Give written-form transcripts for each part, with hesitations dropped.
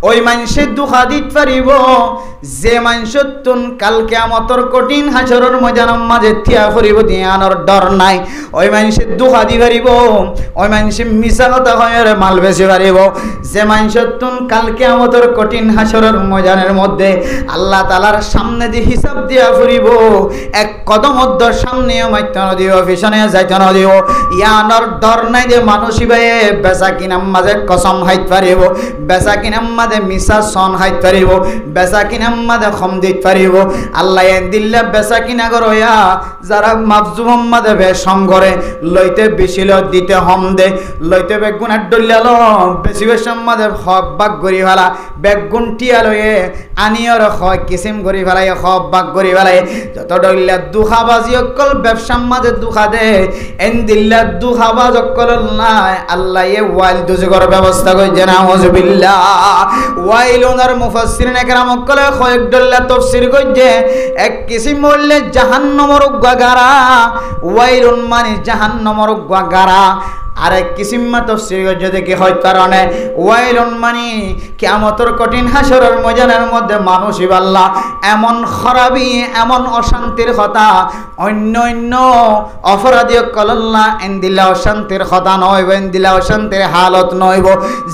ওই মানুষের দুঃখা দিত পারিব যে মানুষের তুন কাল কিয়ামতর কঠিন হাসরের ময়দানের মাঝে থিয়া করিব দিয়ানোর ডর নাই। ওই মানুষের দুঃখা দি পারিব, ওই মানুষের মিছা কথা হয়ে মাল বেশি পারিব যে মানুষের তুন কাল কিয়ামতর কঠিন হাসরের ময়দানের মধ্যে আল্লাহ তাআলার সামনে দিয়ে হিসাব দিয়া ফুরিব। এক কদম অধ্যর সামনেও মাইতে না দিও, পিছনে যাইতে না দিও। ইয়ানোর ডর নাই যে মানুষই ভাই বেচা কিনার মাঝে কসম হাইত পারিব, বেচা কিনার মাঝে মিছা সন হাইত পারিব, বেচা কিনার মাঝে খম দিত পারিব। আল্লাহ দিল্লা বেচা কিনা করয়া যারা মাফজুম মাঝে বেসম করে লইতে বেশি দিতে হম দে, লইতে বেগুনের ডলিয়াল বেশি বেসম মাঝে হক বাক গড়ি ফেলা, বেগুন টিয়া লয়ে আনিয়র হয় কিসিম গড়ি ফেলাই, হক বাক গড়ি ফেলাই। যত ডলিয়া দুখাবাজি অকল ব্যবসার মাঝে দুখা দে এন দিল্লা দুখাবাজ অকল নাই আল্লাহ ওয়াইল দুজগর ব্যবস্থা কইছে না হুজুবিল্লাহ। ওয়াইল ওনার মুফাসসিরিন একরাম অকল কয়েক ডল্লা তাফসীর কইছে এক কিসিম বললে জাহান্নামের গারা, ওয়াইলুন মানে জাহান্নামের গারা। আরেক কিসিম্মা তাফসীর যদি কি হয় কারণে ওয়াইলুন মানে কিয়ামতের কঠিন হাসরের ময়দানের মধ্যে মানুষই আল্লাহ এমন খারাপি এমন অশান্তির কথা অন্য অন্য অপরাধী কল্লা এন্দিলা অশান্তির কথা নইব, এন্দিলা অশান্তির হালত নইব।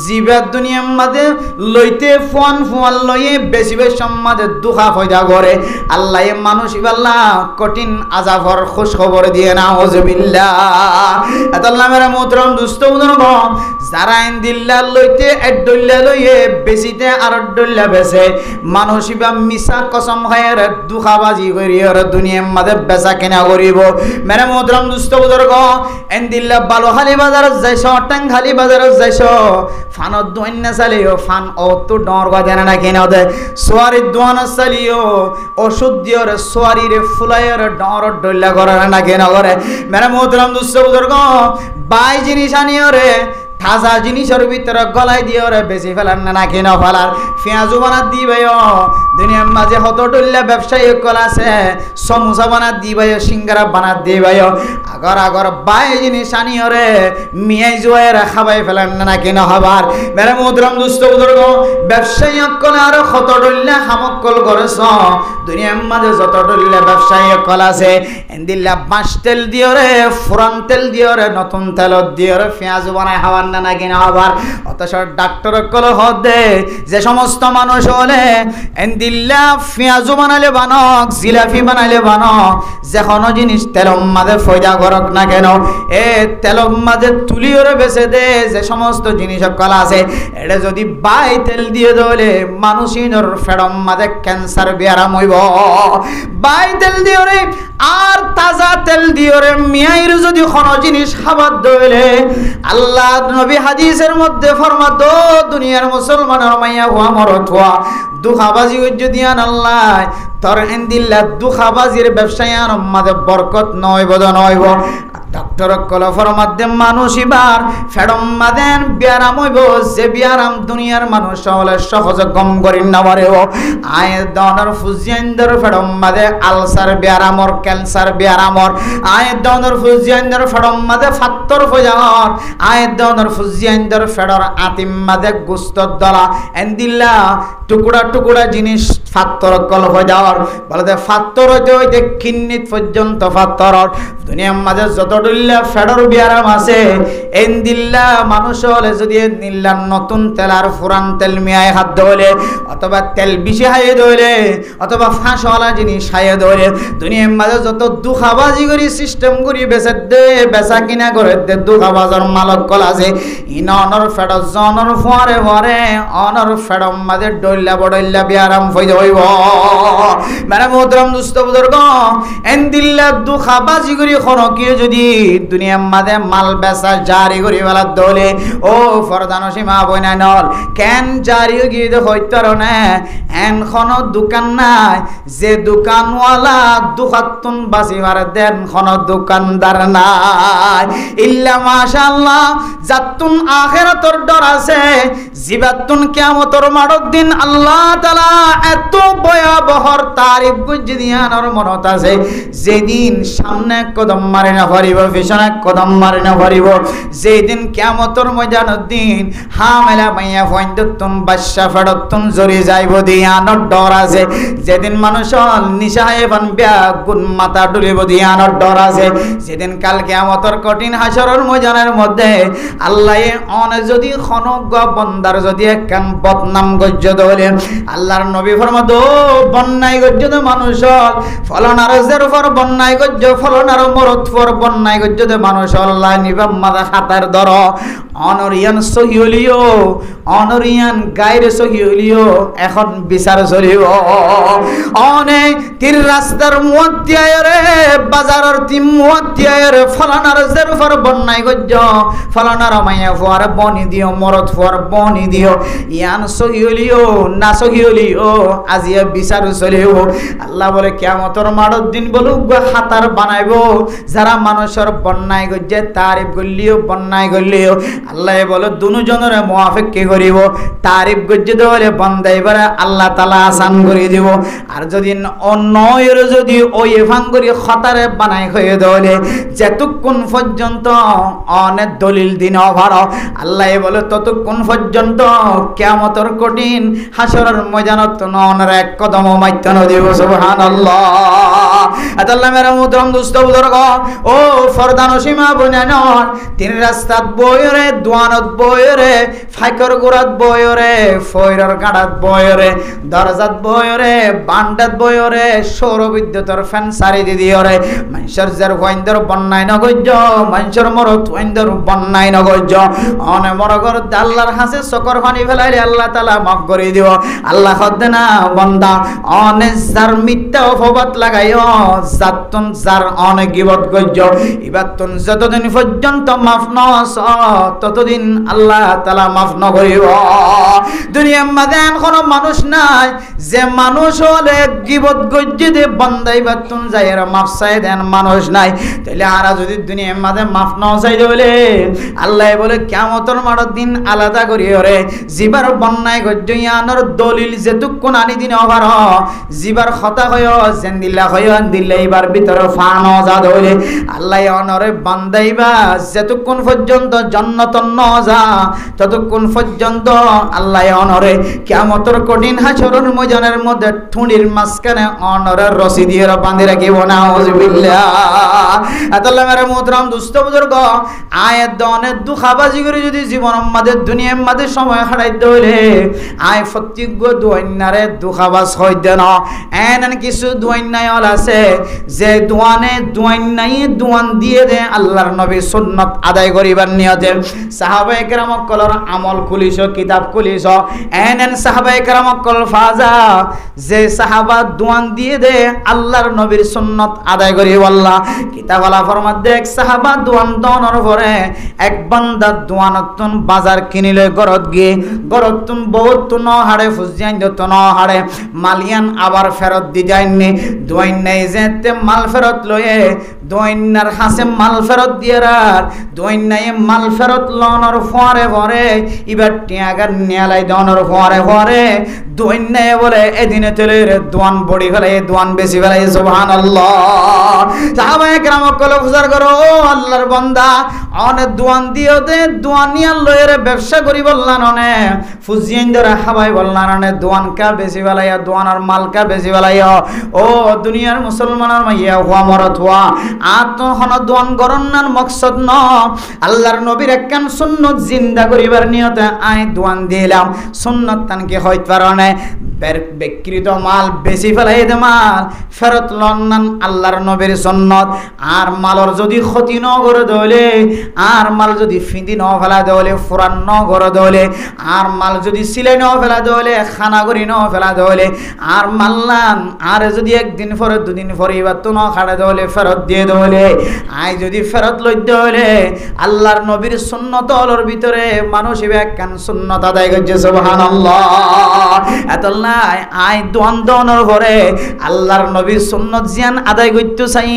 জীবের দুনিয়ার মাঝে লইতে ফোন ফোয়াল লইয়ে বেশি বেশি মাঝে দুঃখা ফয়দা করে আল্লাহ মানুষই আল্লাহ কঠিন আযাবর খুশ খবর দিয়ে না হুজুবিল্লাহ। আল্লাহ মেরা মোহতরম দুস্থ বুজুর্গণ, যারা ইনদিল্লাহ লইতে এক ডল্লা লইয়ে বেশিতে আর ডল্লা বেছে মানুষই বা মিছা কসম খায় দুখাবাজি করি আর দুনিয়ার মাঝে বেচা কেনা করিব। মেরা মোহতরম দুস্থ বুজুর্গণ, ইনদিল্লাহ বালুখালী বাজারত যাইছ, টাঙ্গাইল বাজারত যাইছ, ফানত দোয়ান্না চালিও ফান ও তো ডর গদেনা না কিনা দে সোয়ারির দোয়ান চালিও ওষুধ দিওর সোয়ারির ফুলাইয়ের ডর ডল্লা করে না কিনা করে। মেরা মোহতরম দুস্থ বুজুর্গণ, বাই জিনিস আনিও রে তাজা জিনিসের ভিতরে গলায় দিয়ে ওরে বেশি ফেলার না কিনা ফেলার পেঁয়াজু বানাত দিবে। দুনিয়ার মাঝে হত টল্লা ব্যবসায়ী কল আছে, সমোসা বানাত দিবে, সিঙ্গারা বানাত দিবে। আগর আগর বাই জিনিস আনিও রে মিয়াই জুয়ার খাবাই ফেলার না কিনা হবার। মেরে মুদ্রম দুস্থ বুজুর্গ ব্যবসায়ী কলে আরো হত টল্লা হামকল করেছ। দুনিয়ার মাঝে যত টল্লা ব্যবসায়ী কল আছে এন্দিল্লা বাঁশ তেল দিও রে, ফুরান তেল দিও রে, নতুন তেলত দিও রে পেঁয়াজু বানায় খাওয়ার না কিনা আবার। অথচ ডাক্তার কল হদে যে সমস্ত মানুষ হলে এন্দিল্লা পেঁয়াজু বানালে বানক, জিলাপি বানালে বানক, যে কোনো জিনিস তেলম মাঝে ফয়দা করক না কেন এ তেলম মাঝে তুলিওরে বেছে দে যে সমস্ত জিনিস কল আছে এটা যদি বাই তেল দিয়ে দলে মানুষিনর ফেডম মাঝে ক্যান্সার বিয়ারাম হইব। বাই তেল দিও রে আর তাজা তেল দিও রে মিয়াইর যদি কোনো জিনিস খাবার দলে আল্লাহ নবী হাদিসের মধ্যে ফরমাত দুনিয়ার মুসলমানের মাইয়া হুয়া মরত হুয়া দুখাবাজি যদি আল্লাহ তোর এন্দিল্লা দুখাবাজির ব্যবসায়ীর মাঝে বরকত নয় বদ নইব। ডক্টর কলফর মাধ্যম মানুষ এবার ফেডম মাদেন বিয়ারাম হইব যে বিয়ারাম দুনিয়ার মানুষ হলে সহজ গম করি না পারেও। আয় দনের ফুজিয়ান্দর ফেডম মাদে আলসার বিয়ারামর, ক্যান্সার বিয়ারামর, আয় দনের ফুজিয়ান্দর ফেডম মাদে ফাত্তর ফজার, আয় দনের ফুজিয়ান্দর ফেডর আতিম মাদে গুস্তর দলা এন্দিল্লা টুকুরা টুকুরা জিনিস ফাত্তর কলফ যাওয়ার বলতে ফাত্তর হইতে হইতে কিন্নিত পর্যন্ত ফাত্তর। দুনিয়ার মাঝে যত ডুল্লা ফেডর বিয়ারাম আছে এন্দিল্লা মানুষ হলে যদি এন্দিল্লা নতুন তেল আর ফুরান তেল মিয়ায় হাত ধরে অথবা তেল বেশি হাইয়ে ধরে অথবা ফাঁসওয়ালা জিনিস হাইয়ে ধরে দুনিয়ার মাঝে যত দুখাবাজি করি সিস্টেম করি বেচে দে বেচা কিনা করে দে দুখাবাজর মালক কল আছে ইন অনর ফেডর জনর ফুয়ারে ফুয়ারে অনর ফেডর মাঝে ডইল্লা বডইল্লা বিয়ারাম হয়ে হইব। মানে মোহতরম দুস্থ বুজুর্গ এন্দিল্লা দুখাবাজি করি খনকিয়ে যদি দুনিয়ার মাঝে মাল বেচা জারি করি বেলা দলে ও ফরদান সীমা বইনা নল কেন জারি গিয়ে হইতার না এন খন দোকান নাই যে দোকানওয়ালা দুখাতুন বাসি মার দেন খন দোকানদার নাই ইল্লা মাশাআল্লাহ জাতুন আখিরাতর ডর আছে জিবাতুন কিয়ামতর মাড়র দিন আল্লাহ তাআলা এত ভয়াবহর তারিফ গুজি দিয়ানোর মনত আছে যেদিন সামনে কদম মারি না পারিব পিছনে কদম মারি না পারিব যেদিন কিয়ামতের ময়দানের দিন হামেলা মাইয়া ফয়ন্দতুন বাদশা ফেরতুন জরি যাইব দিয়ানোর ডর আছে যেদিন মানুষ নিশায় বানবিয়া গুণ মাথা ডুলিব দিয়ানোর ডর আছে যেদিন কাল কিয়ামতের কঠিন হাসরের ময়দানের মধ্যে আল্লাহ অনে যদি খনক বন্দার যদি একখান বদনাম গজ্জত হলে আল্লাহর নবী ফরমাদ বন্যায় গজ্জত মানুষ ফলনার জের উপর বন্যায় গজ্জ ফলনার মরত ফর বন্যায় গজ্জত মানুষ আল্লাহ নিবাম মাদা খাতার দর অনরিয়ান সহিউলিও অনরিয়ান গায়রে সহিউলিও এখন বিচার চলিব অনে তীর রাস্তার মধ্যে রে বাজারের তিম মধ্যে রে ফলনার জের উপর বন্যায় গজ্জ ফলনার মাইয়া ফর বনি দিও মরত ফর বনি দিও ইয়ান সহিউলিও না সহিউলিও আজিয়া বিচার চলিব আল্লাহ বলে কিয়ামতের মাঠের দিন বলুক হাতার বানাইব যারা মানুষের বন্যায় গজ্জে তারিফ গল্লিও বন্যায় গল্লিও আল্লাহ বলে দুজনের মুআফিক কি করিব তারিফ গজ্জে দেওয়ালে বন্দাইবার আল্লাহ তাআলা আসান করে দিব আর যদি অন্যয়ের যদি ওই ভাঙ্গরি খতারে বানাই হয়ে দেওয়ালে যেতক্ষণ পর্যন্ত অনেক দলিল দিন অভার আল্লাহ বলে ততক্ষণ পর্যন্ত কিয়ামতের কঠিন হাসরের ময়দানত ননের এক কদম মাইতে ন দিব সুবহানাল্লাহ আল্লাহ মেরা মুহতারাম দোস্ত বুজুর্গ ও ফরদান সীমা বুনানর তিন রাস্তাত বয়রে দুয়ানত বয়রে ফাইকর গোরাত বয়রে ফয়রর গাড়াত বয়রে দরজাত বয়রে বান্ডাত বয়রে সৌর বিদ্যুতের ফ্যান সারি দিদিওরে মানুষের যার ওয়াইন্দর বন্যায় নগজ্য মানুষের মরত ওয়াইন্দর বন্যায় নগজ্য অনে মরগর আল্লাহর হাসে সকর পানি ফেলাইলে আল্লাহ তাআলা মাফ করে দিব আল্লাহ খদ্দে না বান্দা অনে যার মিথ্যা অপবাদ লাগাইও জাতুন যার অনেক গিবত গজ্য ইবাতুন যতদিন পর্যন্ত মাফ নস ততদিন আল্লাহ তাআলা মাফ ন করিব দুনিয়ার মধ্যে কোনো মানুষ নাই যে মানুষ হলে গিবত গজ্য দে বান্দাই বাতুন যায়ের মাফ চাই দেন মানুষ নাই তাহলে আর যদি দুনিয়ার মধ্যে মাফ ন চাই বলে আল্লাহ বলে কিয়ামতের মাঠের দিন আলাদা করিও রে জিবার বন্যায় গজ্য ইয়ানোর দলিল যেতুক্ষণ আনি দিন অভার জিবার খতা হয় জেন্দিল্লা হয় দিল্লা এবার ভিতরে ফান যা ধরে আল্লাহ অনরে বান্দাইবা যেতক্ষণ পর্যন্ত জান্নাত ন যা ততক্ষণ পর্যন্ত আল্লাহ অনরে কিয়ামতের কঠিন হাসরের ময়দানের মধ্যে ঠুঁড়ির মাঝখানে অনরের রশি দিয়ে বাঁধে রাখিব না আউযুবিল্লাহ আল্লাহ মেরে মুহতারাম দোস্ত বুজুর্গ আয় দনে দুখাবাজি করে যদি জীবন আমাদের দুনিয়ার মধ্যে সময় হারাইতে হইলে আয় প্রত্যেক দুয়াইনারে দুখাবাজ হইতে না এন কিছু দুয়াইনাই আছে যে দুয়ানে দুয়াইনাই দুয়ান দিয়ে দে আল্লাহর নবী সুন্নাত আদায় করিবার নিয়তে সাহাবায়ে কেরাম কলর আমল খুলিস কিতাব খুলিস এন সাহাবায়ে কেরাম কল ফাজা যে সাহাবা দুয়ান দিয়ে দে আল্লাহর নবীর সুন্নাত আদায় করি আল্লাহ কিতাব আলা ফরমাত দেখ সাহাবা দুয়ান দনর পরে এক বান্দা দুয়ানতুন বাজার কিনিলে গরত গিয়ে গরতুন বহুত ন হাড়ে ফুজিয়ান যত ন হাড়ে মালিয়ান আবার ফেরত দি যায়নি দুয়াইন নাই যেতে মাল ফেরত লয়ে দুয়াইনার হাসে মাল ফেরত দিয়ে রার দুয়াইন নাই মাল ফেরত লনর ফরে ফরে এবার টিয়াগার নিয়ালাই দনর ফরে ফরে দুয়াইন নাই বলে এদিনে তেলে দোয়ান বড়ি ফেলে দোয়ান বেশি ফেলে সুবহানাল্লাহ সাহাবায়ে কেরাম কলে ফুজার করো ও আল্লাহর বান্দা অনে দোয়ান দিও দে দোয়ানিয়া লয়ের ব্যবসা করি বললান অনে ফুজিয়েন ধরে হাবাই বললান অনে দোয়ান কা বেশি ফেলাইয়া দোয়ানার মাল কা বেশি ফেলাইয়া ও দুনিয়ার মুসলমানের মাইয়া হুয়া মরত হুয়া আতন হন দোয়ান গরন্নার মকসদ ন আল্লাহর নবীর একখান সুন্নত জিন্দা করিবার নিয়তে আই দোয়ান দিলাম সুন্নত তানকে হইতে পারনে বিকৃত মাল বেশি ফেলাই দে মাল ফেরত লন্নান আল্লাহর নবীর সুন্নত আর মালর যদি ক্ষতি ন করে দলে আর মাল যদি ফিঁদি ন ফেলা দলে ফুরান ন করে দলে আর মাল যদি সিলাই ন ফেলা দলে খানা করি ন ফেলা দলে আর মাল্লান আর যদি একদিন পরে দুদিন পরে এবার তো ন খাড়ে দলে ফেরত দিয়ে দলে আই যদি ফেরত লই দলে আল্লাহর নবীর সুন্নত অলর ভিতরে মানুষ একখান সুন্নত আদায় করছে সুবহানাল্লাহ এতলাই আই দোয়ানোর পরে আল্লাহর নবীর সুন্নত জিয়ান আদায় করতে চাই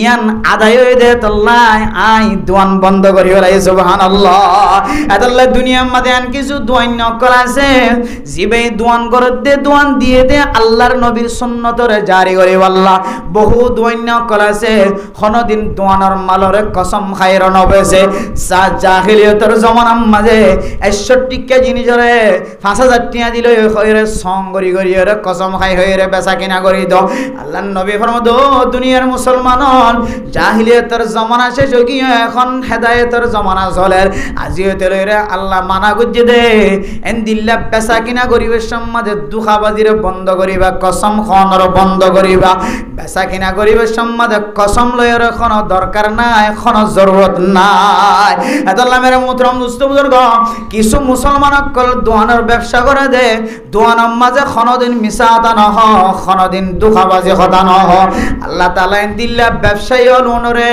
ইয়ান আদায় হয়ে দে তল্লাই আই দোয়ান বন্ধ করি ওলাই সুবহানাল্লাহ। এতলাই দুনিয়ার মধ্যে আন কিছু দোয়ান নকল আছে জিবে দোয়ান করে দে দোয়ান দিয়ে দে আল্লাহর নবীর সুন্নতরে জারি করে আল্লাহ বহু দোয়ান নকল আছে কোনদিন দোয়ানোর মালরে কসম খাইর নবেছে জাহিলিয়তের জমানার মাঝে 61 কে জিনিসরে 5000 টাকা দিলে হইরে সং করি করি রে কসম খাই হইরে বেচা কিনা করি দাও। আল্লাহর নবী ফরমাদো দুনিয়ার মুসলমানন জাহিলিয়তের জমানা শেষ হই গিয়ে এখন হেদায়েতের জমানা চলে আজিও তেলরে আল্লাহ মানা গুজে দে এন্দিল্লা বেচা কিনা করিবে সমাজে দুখাবাজিরে বন্ধ করিবা কসম খনর বন্ধ করিবা বেচা কিনা করিবে সমাজে কসম লয়ের এখন দরকার নাই এখন জরুরত নাই। আল্লাহ মেরে মুহতরম দোস্ত বুজুর্গ কিছু মুসলমান কল দোয়ানের ব্যবসা করে দে দোয়ানের মাঝে কোনদিন মিছা আতা নহ কোনদিন দুখাবাজি হতা নহ। আল্লাহ তাআলা এন্দিল্লা ব্যবসায়ী হল ওনরে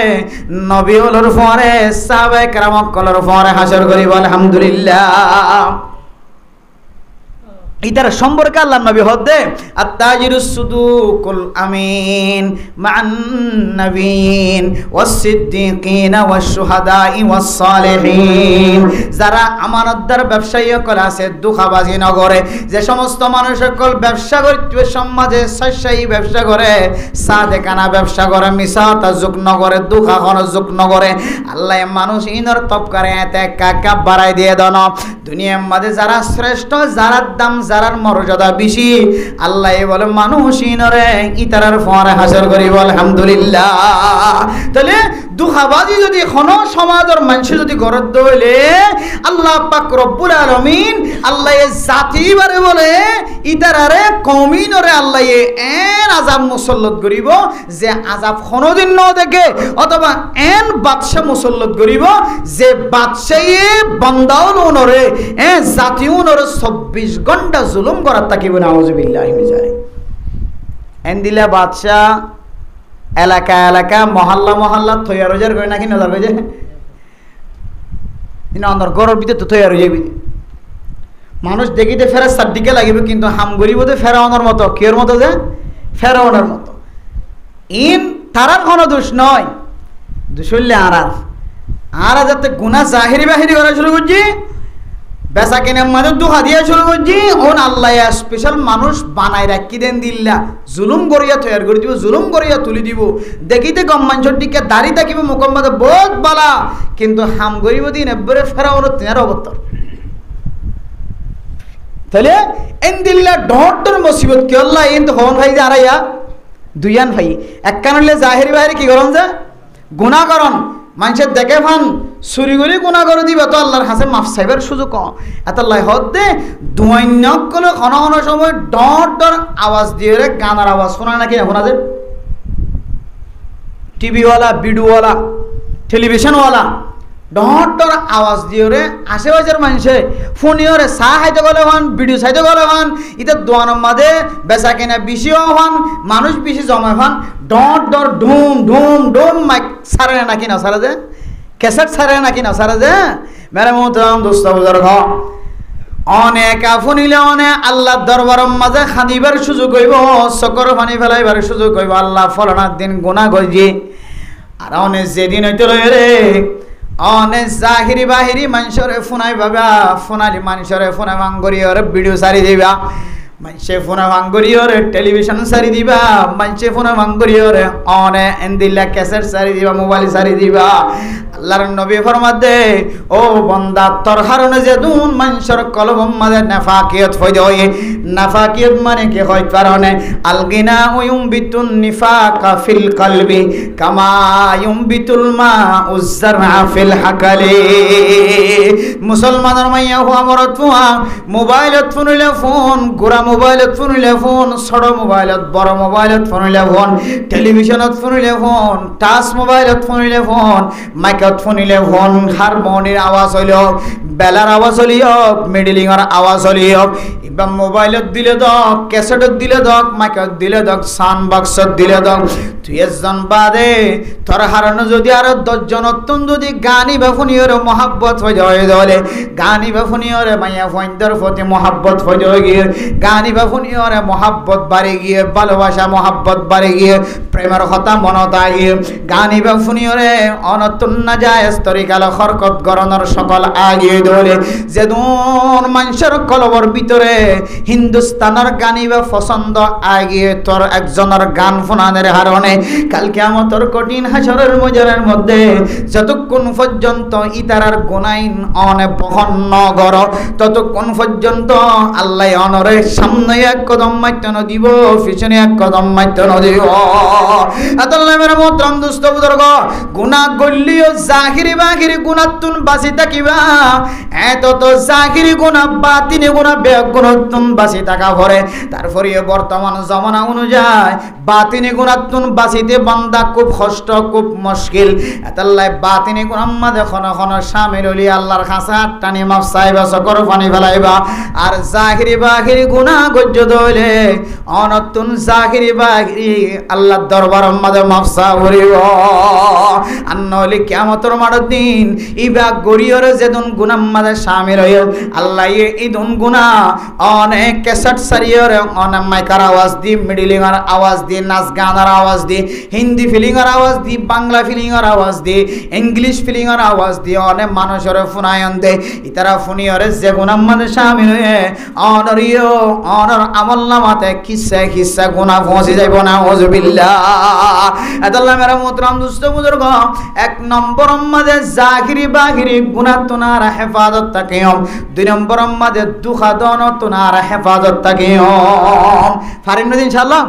নবী হলর পরে সাহাবায়ে কেরাম কলর পরে হাসর করিব আলহামদুলিল্লাহ। ইতার সম্পর্কে আল্লাহ নবী হদে আত-তাজিরুস সুদুকুল আমিন মান নবীন ওয়াস সিদ্দিকিন ওয়াস শুহাদাই ওয়াস সালিহিন। যারা আমানতদার ব্যবসায়ী কল আছে দুখাবাজি নগরে যে সমস্ত মানুষ সকল ব্যবসা করতে সমাজে সস্যায়ী ব্যবসা করে সাদেকানা ব্যবসা করে মিছা তাজুক নগরে দুখাখন যুক নগরে আল্লাহ মানুষ ইনর তপকারে এতে কাকা বাড়াই দিয়ে দন দুনিয়ার মাঝে যারা শ্রেষ্ঠ যারা দাম যারার মর্যাদা বেশি আল্লাহ বলে মানুষ ইনরে ইতারার ফরে হাসর করিব আলহামদুলিল্লাহ। তাহলে দুখাবাজি যদি কোন সমাজের মানুষ যদি গরদ হইলে আল্লাহ পাক রব্বুল আলামিন আল্লাহ জাতি বারে বলে ইতারারে কওমিনরে আল্লাহ এন আযাব মুসল্লত করিব যে আযাব কোনদিন ন দেখে অথবা এন বাদশা মুসল্লত করিব যে বাদশায়ে বান্দাউল ওনরে জাতি ওনরে 24 ঘন্টা জুলুম করার তাকিব নাউযুবিল্লাহি মিন যালিক। এন দিলা বাদশা এলাকা এলাকা মহল্লা মহল্লা তৈয়ার হয়ে যাবে নাকি নজর হয়ে যায় অন্দর গরর ভিতরে তো তৈয়ার হয়ে যাবি মানুষ দেখিতে ফেরাস্তার দিকে লাগিবে কিন্তু হাম গরিবতে ফেরাউনের মতো কেউর মতো যে ফেরাউনের মতো ইন তারার কোনো দোষ নয় দোষ হইলে আর যাতে গুনাহ জাহিরি বাহিরি করা শুরু করছি বেচা কেনার মাঝে দুহা দিয়ে শুরু করছি ওন আল্লাহ স্পেশাল মানুষ বানাই রাখি দেন দিল্লা জুলুম করিয়া তৈয়ার করে দিব জুলুম করিয়া তুলি দিব দেখিতে কম মানুষের দিকে দাড়ি থাকিবে মুখের মধ্যে বহুত বালা কিন্তু হাম গরিব দিন এবারে ফেরাউনের তিনার অবতর তাহলে এন দিল্লা ডর মুসিবত কি আল্লাহ এন তো হন ভাই যে আড়াইয়া দুইয়ান ভাই এক কারণে জাহেরি বাহিরি কি করন যে গুনাহ করন মানুষের দেখে ফান চুরিগুলি গুণা করে দিবে তো আল্লাহর হাসে মাফ চাইবার সুযোগ এত লাই হতে দৈন্যক গলে ঘন ঘন সময় ডর ডর আওয়াজ দিয়ে রে গানার আওয়াজ শোনা নাকি শোনা যায় টিভিওয়ালা ভিডিওওয়ালা টেলিভিশনওয়ালা ডর ডর আওয়াজ দিয়ে রে আশেপাশের মানুষে ফোনিও রে চা খাইতে গেলে হন ভিডিও চাইতে গেলে হন এটা দোয়ানোর মাঝে বেচা কেনা বেশিও হন মানুষ বেশি জমা হন ডর ডর ঢুম ঢুম ঢুম মাইক সারে নাকি না সারা যে কেসেট সারে নাকি না সারা যে মেরে মোহতারাম দোস্ত বুজুর্গ অনেক আফুনিলে অনেক আল্লাহ দরবারের মাঝে খাদিবার সুযোগ হইব চকর পানি ফেলাইবার সুযোগ হইব আল্লাহ ফলনার দিন গুনাহ গজি আর অনেক যেদিন হইতে রয়ে রে অনেক জাহিরি বাহিরি মানুষরে ফোনাই বাবা ফোনালি মানুষরে ফোনা ভাঙ্গরিয়রে ভিডিও সারি দিবা মানুষে ফোনা ভাঙ্গরিয়রে টেলিভিশন সারি দিবা মানুষে ফোনা ভাঙ্গরিয়রে অনে এন্দিল্লা ক্যাসেট সারি দিবা মোবাইল সারি দিবা আল্লাহর নবী ফরমাত দে ও বান্দা তোর কারণে যে দুন মানুষের কলবম মাঝে নাফাকিয়ত হয়ে যায় নাফাকিয়ত মানে কি হয় কারণে আলগিনা ইউমবিতুন নিফাকা ফিল কলবি কামা ইউমবিতুল মা উযরআ ফিল হাকালি মুসলমানের মাইয়া হওয়া মরত ফুয়া মোবাইলত ফোনিলে ফোন গোরা মোবাইলত ফোনিলে ফোন ছোট মোবাইলত বড় মোবাইলত ফোনিলে ফোন টেলিভিশনত ফোনিলে ফোন টাচ মোবাইলত ফোনিলে ফোন মাইকত ফোনিলে ফোন হারমোনির আওয়াজ হইল বেলার আওয়াজ হলি হোক মিডলিংয়ের আওয়াজ হলি হোক এবার মোবাইলত দিলে দক ক্যাসেটত দিলে দক মাইকত দিলে দক সাউন্ড বক্সত দিলে দক তুই একজন বাদে তোর হারানো যদি আরো 10 জন অত্যন্ত যদি গানি বাফুনিয়র মহাব্বত হয়ে যায় দলে গানি বাফুনিয়র মাইয়া ফইন্দর প্রতি মহাব্বত হয়ে যায় গিয়ে গানি বাফুনিয়র মহাব্বত বাড়ে গিয়ে ভালোবাসা মহাব্বত বাড়ে গিয়ে প্রেমের কথা মনত আগে গানি বাফুনিয়রে অনতুন না যায় স্তরিকাল খরকত গরনের সকল আগিয়ে দলে যেদুন মানুষের কলবর ভিতরে হিন্দুস্তানের গানি বা পছন্দ আগিয়ে তোর একজনের গান ফোনানের হারণে কাল কিয়ামতের কঠিন হাসরের ময়দানের মধ্যে যতক্ষণ পর্যন্ত ইতারার গুনাইন অনে বহন নগর ততক্ষণ পর্যন্ত আল্লাহ অনরে সামনে এক কদম মাইতন দিব পিছনে এক কদম মাইতন দিব আল্লাহ মেরা মোহতরম দোস্ত বুজুর্গ গুনাহ গল্লিও জাহিরি বাহিরি গুনাতুন বাসি থাকিবা এত তো জাহিরি গুনাহ বাতিনি গুনাহ বেগুনাতুন বাসি থাকা পরে তারপরে বর্তমান জামানা অনুযায়ী বাতিনি গুনাতুন বাসিতে বান্দা খুব কষ্ট খুব মুশকিল আল্লাহ বাতিনি গুনাহ মাঝে খন খন শামিল হলি আল্লাহর খাসা টানি মাফ চাইবা সকর পানি ফেলাইবা আর জাহিরি বাহিরি গুনাহ গজ্জ দইলে অনতুন জাহিরি বাহিরি আল্লাহর দরবার মাঝে মাফ চাইব আন্নলি কিয়ামতের মাঠের দিন ইবা গরিয়র যেদুন গুনাহ মাঝে শামিল হই আল্লাহ ইদুন গুনাহ অনেক ক্যাসেট সারিয়র অনেক মাইকার আওয়াজ দি মিডলিংয়ের আওয়াজ দি নাচ গানের আওয়াজ দি হিন্দি ফিলিংয়ের আওয়াজ দি বাংলা ফিলিংয়ের আওয়াজ দি ইংলিশ ফিলিংয়ের আওয়াজ দি অনেক মানুষের ফোনায়ন দে ইতারা ফোনিয়রে যে গুনাহ মাঝে শামিল হয়ে অনরিও অনর আমল নামাতে কিসা কিসা গুনাহ পৌঁছে যাইব না ওযুবিল্লাহ আল্লাহ মেরা মোহতরম দোস্ত বুজুর্গ এক নম্বর মাঝে জাহিরি বাহিরি গুনাহ তুনার হেফাজত থাকিও দুই নম্বর মাঝে দুখাদন তুনার হেফাজত থাকিও ফারিন নদী ইনশাআল্লাহ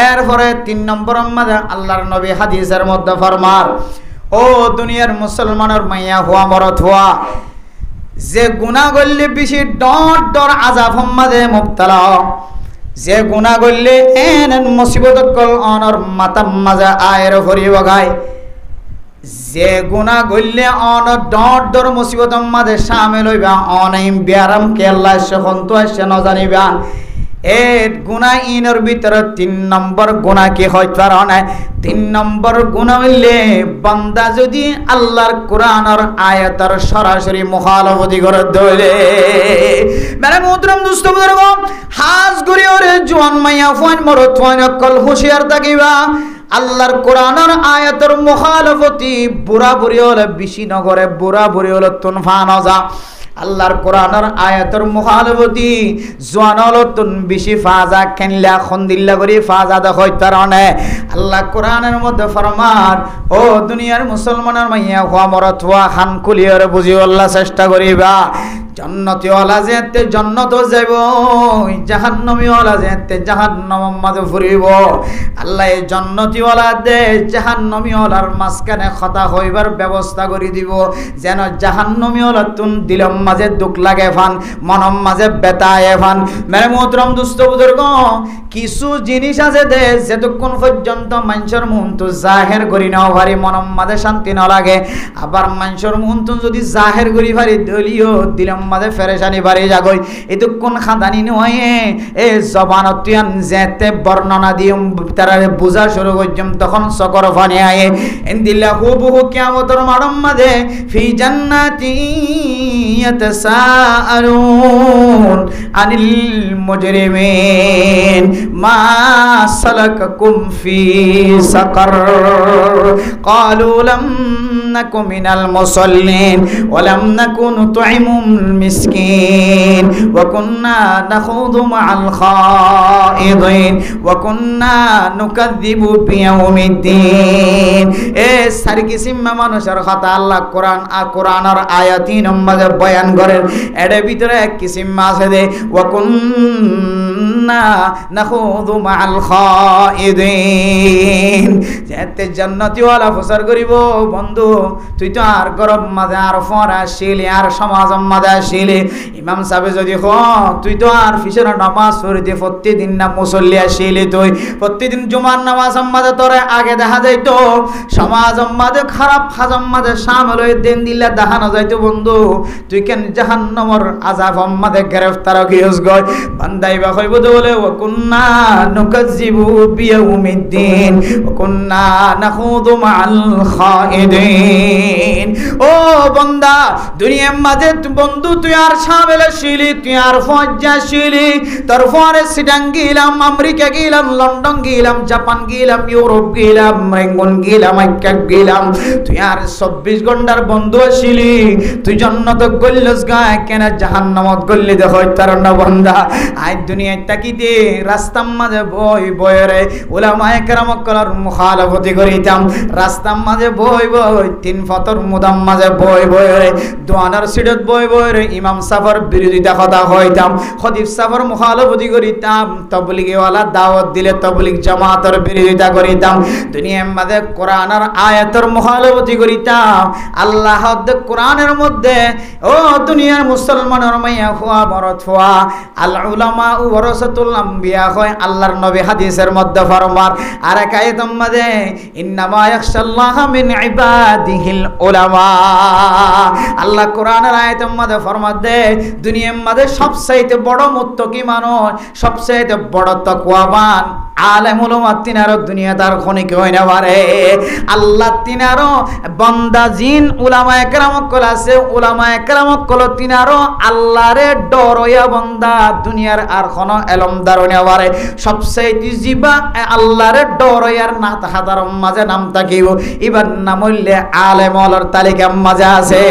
এরপরে 3 নম্বর মাঝে আল্লাহর নবী হাদিসের মধ্যে ফরমার ও দুনিয়ার মুসলমানের মাইয়া হুয়া মরত হুয়া যে গুনাহ করলে বেশি ডর আযাব মাঝে মুবতালা যে গুনাহ করলে এন মুসিবত কল অনর মাতাম মাঝে আয়ের ভরিব গায় যে গুনাহ করলে অন ডর মুসিবত মাঝে শামিল হইবা অনাইম বিয়ারাম কে আল্লাহ সখন্তু আসে ন জানিবা এ গুনাহ ইনর ভিতরে 3 নম্বর গুনাহ কি হইতে পারে না 3 নম্বর গুনাহ হইলে বান্দা যদি আল্লাহর কোরআনের আয়াতের সরাসরি মুখালফতি করে দলে মেরে মোহতরম দোস্ত বুজুর্গ হাজ গরি ওরে জওয়ান মাইয়া ফোন মরত ফোন কল হুশিয়ার থাকিবা আল্লাহর কোরআনের আয়াতের মুখালফতি বুড়া বুড়ি হলে বেশি নগরে বুড়া বুড়ি হলে তুনফান যা আল্লাহর কোরআনের আয়াতের মুখালফতি জওয়ানলতুন বেশি ফাজা কেনলা খন্দিল্লা করি ফাজা দেখই তারনে আল্লাহ কোরআনের মধ্যে ফরমান ও দুনিয়ার মুসলমানের মাইয়া হওয়া মরত হওয়া খান কুলিয়র বুঝি আল্লাহ চেষ্টা করিবা জান্নাতি ওয়ালা যেতে জান্নাত যাইব জাহান্নামী ওয়ালা যেতে জাহান্নাম মাঝে ফুরিব আল্লাহ এই জান্নাতি ওয়ালা দে জাহান্নামী ওয়ালার মাঝখানে খতা হইবার ব্যবস্থা করে দিব যেন জাহান্নামী ওয়ালা তুন দিলম মাঝে দুঃখ লাগে ফান মনম মাঝে বেতায় ফান মেরে মোহতরম দুস্থ বুজুর্গ কিছু জিনিস আছে দে যতক্ষণ পর্যন্ত মানুষের মন তো জাহের করি নাও ভারি মনম মাঝে শান্তি না লাগে আবার মানুষের মন তো যদি জাহের করি ভারি দলিও দিলম মাঝে ফেরেশানি বাড়ি যাগই এতক্ষণ খাদানি নয় এ জবানতিয়ান যেতে বর্ণনা দিম তারা বুঝা শুরু করছম তখন সকর ফানি আয়ে ইনদিল্লা হুবহু কিয়ামতের মাঠের মাঝে ফি জান্নাতি ইয়াতাসাআলুন আনিল মুজরিমিন মা সালাকাকুম ফি সাকার ক্বালু লাম নাকু মিনাল মুসাল্লিন ওয়া লাম নাকু নুতঈমুল মিসকিন ওয়া কুন্না নাখুযু মাআল খায়িদিন ওয়া কুন্না নুকাযযিবু বিয়াউমিদ্দিন এ সারি কিসিম মানুষের কথা আল্লাহ কোরআনের আয়াত 3 নম্বরে বয়ান করেন এর ভিতরে এক কিসিম আছে দে ওয়া কুন্না কুন্না নাখুযু মাআল খাইদিন। যেতে জান্নাতি ওয়ালা প্রচার করিব বন্ধু তুই তো আর গরম মাঝে আর ফরা আসিলি আর সমাজ মাঝে আসিলি ইমাম সাহেব যদি হ তুই তো আর ফিসের নামাজ পড়িতে প্রতিদিন না মুসল্লি আসিলি তুই প্রতিদিন জুমার নামাজ মাঝে তোরে আগে দেখা যাইতো সমাজ মাঝে খারাপ হাজম মাঝে শামিল হয়ে দিন দিলে দেখানো যাইতো বন্ধু তুই কেন জাহান্নামের আযাব মাঝে গ্রেফতার হইস গয় বান্দাইবা কইব বলে ওয়া কুন্না নুকাজ্জিবু বিয়াউমিদ্দিন ওয়া কুন্না নাখুযু মাআল খাইদিন। ও বান্দা দুনিয়ার মাঝে বন্ধু তুই আর শামিল ছিলি তুই আর ফজ্জা ছিলি তোর পরে সিডাং গেলাম আমেরিকা গেলাম লন্ডন গেলাম জাপান গেলাম ইউরোপ গেলাম রেঙ্গন গেলাম আইকা গেলাম তুই আর 24 ঘন্টার বন্ধু ছিলি তুই জান্নাত গল্লস গায় কেন জাহান্নামত গল্লি দেখ তার না বান্দা আই দুনিয়ায় তাকিতে রাস্তার মাঝে বই বয়রে উলামায়ে কেরাম কলার মুখালাফতি করিতাম রাস্তার মাঝে বই বই তিন ফতর মুদাম মাঝে বই বয়রে দোয়ানার সিডত বই বয়রে ইমাম সাফার বিরোধিতা কথা হইতাম খতিব সাফার মুখালাফতি করিতাম তাবলীগী ওয়ালা দাওয়াত দিলে তাবলীগ জামাতের বিরোধিতা করিতাম দুনিয়ার মাঝে কোরআনের আয়াতের মুখালাফতি করিতাম আল্লাহ কোরআনের মধ্যে ও দুনিয়ার মুসলমানের মাইয়া হুয়া মরত হুয়া আল উলামা ওয়ারাসাতুল আম্বিয়া হয় আল্লাহর নবী হাদিসের মধ্যে ফরমান আর এক আয়াতের মধ্যে ইন্নামা ইয়াখশাল্লাহ মিন ইবাদিহিল উলামা আল্লাহ কোরআনের আয়াতের মধ্যে ফরমান দেয় দুনিয়ার মধ্যে সবচেয়ে বড় মুত্তাকি মানুষ সবচেয়ে বড় তাকওয়াবান আলেম উলামা তিনারও দুনিয়াদার খনি কেউ না পারে আল্লাহ তিনারও বান্দা জিন উলামায়ে কেরাম কল আছে উলামায়ে কেরাম কল তিনারও আল্লাহরে ডরয়া বান্দা দুনিয়ার আর কোনো এলমদার না পারে সবচেয়ে জিবা আল্লাহরে ডরয়ার না তাহাদার মাঝে নাম থাকিব এবার নাম হইলে আলেম ওলার তালিকা মাঝে আছে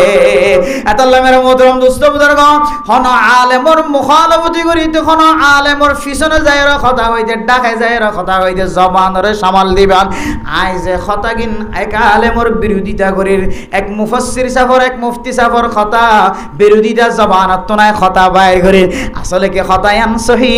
এতাল্লাহ মেরে মোহতরম দোস্ত বুজুর্গ হন আলেমর মুখালাফতি করিতে হন আলেমর পিছনে যায়রা কথা হইতে ডাকে যায়রা কথা হইতে জবানরে সামাল দিবান আই যে খতাগিন এক আলেমর বিরোধিতা করির এক মুফাসসির সাফর এক মুফতি সাফর কথা বিরোধিতা জবানত নাই কথা বাইর করির আসলে কি খতায়ান সহি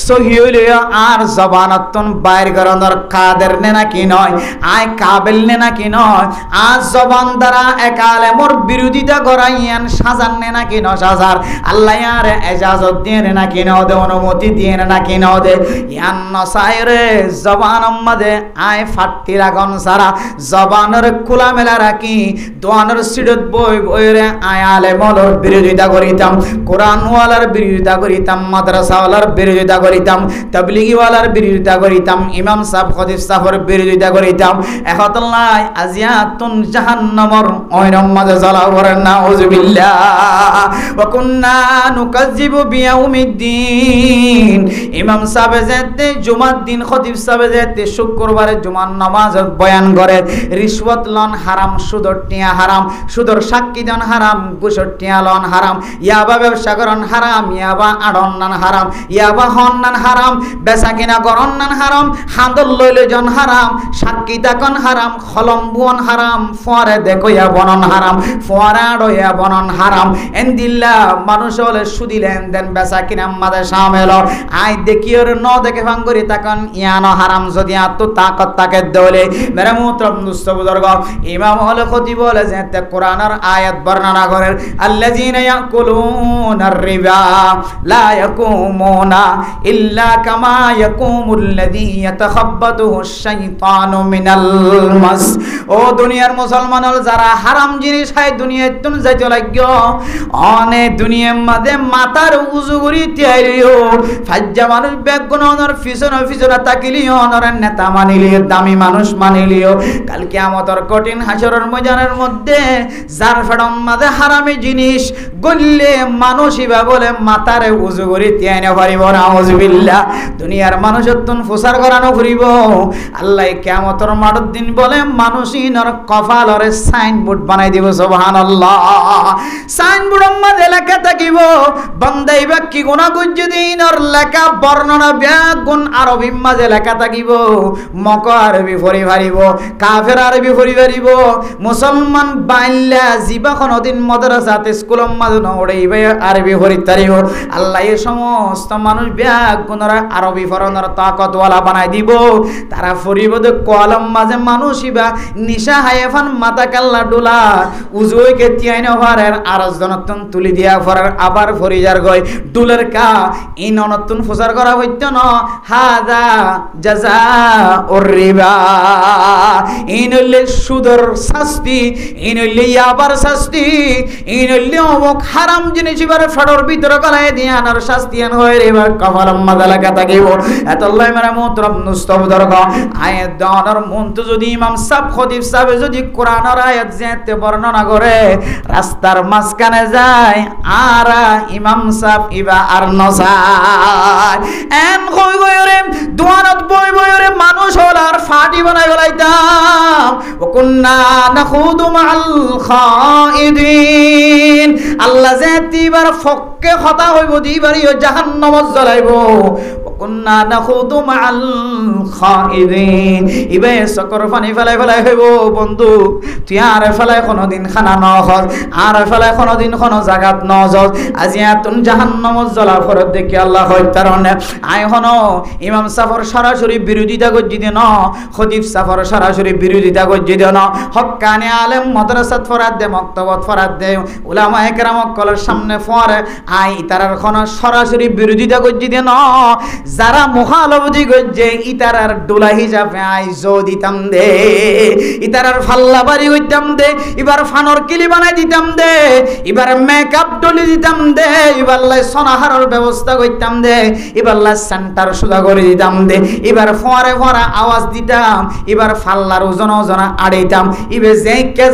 সহি হইলে আর জবানত বাইর করানোর কাদের নে নাকি নয় আই কাবিল নে নাকি নয় আজ জবান দ্বারা এক আলেমর বিরোধিতা করাইয়ান সাজান নে নাকি ন সাজার আল্লাহ আর ইজাজত দিয়ে নাকি ন দে অনুমতি দিয়ে নাকি ন দে ইয়ান নসাইরে জবান মধ্যে আই ফাটতি রাগন সারা জবানের খোলা মেলা রাখি দোয়ানের সিডত বই বইরে আই আলেমর বিরোধিতা করিতাম কোরআন ওয়ালার বিরোধিতা করিতাম মাদ্রাসা ওয়ালার বিরোধিতা করিতাম তাবলীগী ওয়ালার বিরোধিতা করিতাম ইমাম সাহেব খতিব সাহেবের বিরোধিতা করিতাম এখতাল্লাহ আজিয়াতুন জাহান্নামর ওইরম মাঝে জ্বালা করেন নাউযুবিল্লাহ ওয়া কুন্না নুকাজ্জিবু বিয়াউমিদ্দিন ইমাম সাহেব যেতে জুমার দিন খতিব সাহেব যেতে শুক্রবারে জুমার নামাজ বয়ান করে রিশওয়াত লন হারাম সুদর টিয়া হারাম সুদর সাক্ষী দন হারাম ঘুষর টিয়া লন হারাম ইয়াবা ব্যবসা করন হারাম ইয়াবা আড়ন নান হারাম ইয়াবা হন নান হারাম বেচা কিনা করন নান হারাম হাঁদল লইলে জন হারাম সাক্ষী তাকন হারাম খলম বুয়ন হারাম ফোয়ারে দেখইয়া বনন হারাম ফোয়ারে আড়ইয়া বনন হারাম এন্দিল্লা মানুষ হলে সুদি লেনদেন বেচা কিনা মাঝে সামেল আই দেখিওর ন দেখে ভাঙ্গরি তাকন ইয়ানো হারাম যদি আত তাকত তাকে দলে মেরে মুহতরম দুস্থ বুজুর্গ ইমাম হল খতিব বলে যে কোরআনের আয়াত বর্ণনা করেন আল্লাযীনা ইয়াকুলুনার রিবা লা ইয়াকুমুনা ইল্লা কামা ইয়াকুমুল্লাযী ইয়াতাখাব্বাতুহু শাইতানু মিনাল মাস ও দুনিয়ার মুসলমান হল যারা হারাম জিনিস খায় দুনিয়ায় তুন যাইতে লাগো অনে দুনিয়ার মধ্যে মাথার উজু করি তিয়াইলিও ফাজ্জা মানুষ বেগুনর পিছনে তাকিলিও অনরের নেতা মানিলিও দামি মানুষ মানিলিও কাল কিয়ামতের কঠিন হাসরের ময়দানের মধ্যে যার ফেডম মাঝে হারামি জিনিস গল্লে মানুষইবা বলে মাথারে উজু করি তিয়াইনে পারিব নাউযুবিল্লাহ দুনিয়ার মানুষের তুন ফুসার করানো ঘুরিব আল্লাহ কিয়ামতের মাঠের দিন বলে মানুষইনর কপালরে সাইনবোর্ড বানাই দিব সুবহানাল্লাহ সাইনবোর্ডের মধ্যে লেখা থাকিব বান্দাইবা কি গুনাহ করছে দিনর লেখা বর্ণনা ব্যাগুণ আরবি মাঝে লেখা থাকিব, মক আরবি পড়ি পারিব, কাফের আরবি পড়ি পারিব, মুসলমান বাইল্লা জিবা কোনদিন মাদ্রাসাতে স্কুলের মাঝে নড়ে আরবি পড়ি পারিব। আল্লাহ এই সমস্ত মানুষ ব্যাগুণরা আরবি পড়ানোর তাকতওয়ালা বানাই দিব। তারা পড়িব যে কলম মাঝে মানুষ ইবা নিশা হায়েফান মাথা কাল্লা ডোলা উজুইকে তিয়াইন হওয়ার আর জনতন তুলি দিয়া ফরার আবার ফরিজার গয় ডুলের কা ইন অনতুন ফুসার করা হইত ন হাদা জাজা ওর রিবা। ইন হইলে সুদর শাস্তি, ইন হইলে আবার শাস্তি, ইন হইলে অমুক হারাম জিনিস এবার ফটর ভিতরে গলায় দিয়ে আনার শাস্তি আন হয় রে এবার কপালম মাথা লাগা থাকিব। এতল্লাই মানে মোহতরম নুস্তব দরগ আয়াত দাওয়ার মন্ত যদি ইমাম সাহেব খতিব সাহেব যদি কোরআনের আয়াত যেতে বর্ণনা করে রাস্তার মাঝখানে যায় আর ইমাম সাহেব ইবা আর নসায় এন কই গয়রে দোয়ানত বই বইরে মানুষ হল আর ফাটি বানাই গলাইতাম ও কুন্না নাখুদু মাল খাইদিন। আল্লাহ যেতে এবার ফক্কে কথা হইব দিবারই জাহান্নামত জ্বলাইব। কুন্না নাখুদু মাল খাইদিন। ইবে সকর পানি ফেলাই ফেলাই হইব বন্ধু তুই আর ফেলাই কোনদিন খানা নহজ আর ফেলাই কোনদিন কোন জায়গাত নজজ আজি এতন জাহান্নামত জ্বলা ফরত দেখি আল্লাহ হয় তারনে আয় হন ইমাম সাফর সরাসরি বিরোধিতা করছি দেন, খতিব সাফর সরাসরি বিরোধিতা করছি দেন, হক্কানি আলেম মাদ্রাসাত ফরাদ দে মক্তবত ফরাদ দে উলামা একরাম কলের সামনে ফরে আয় তারার কোন সরাসরি বিরোধিতা করছি দেন। যারা মুখালবতি করছে ইতারার ডোলা হিসাবে আই জো দিতাম দে, ইতারার ফাল্লা বাড়ি হইতাম দে, এবার ফানর কিলি বানাই দিতাম দে, এবার মেকআপ ডলি দিতাম দে, এবার লাই সনাহারের ব্যবস্থা করতাম দে, এবার লাই সেন্টার সুদা করে দিতাম দে, এবার ফরে ফরা আওয়াজ দিতাম, এবার ফাল্লার ওজন ওজনা আড়াইতাম, ইবে যাইকে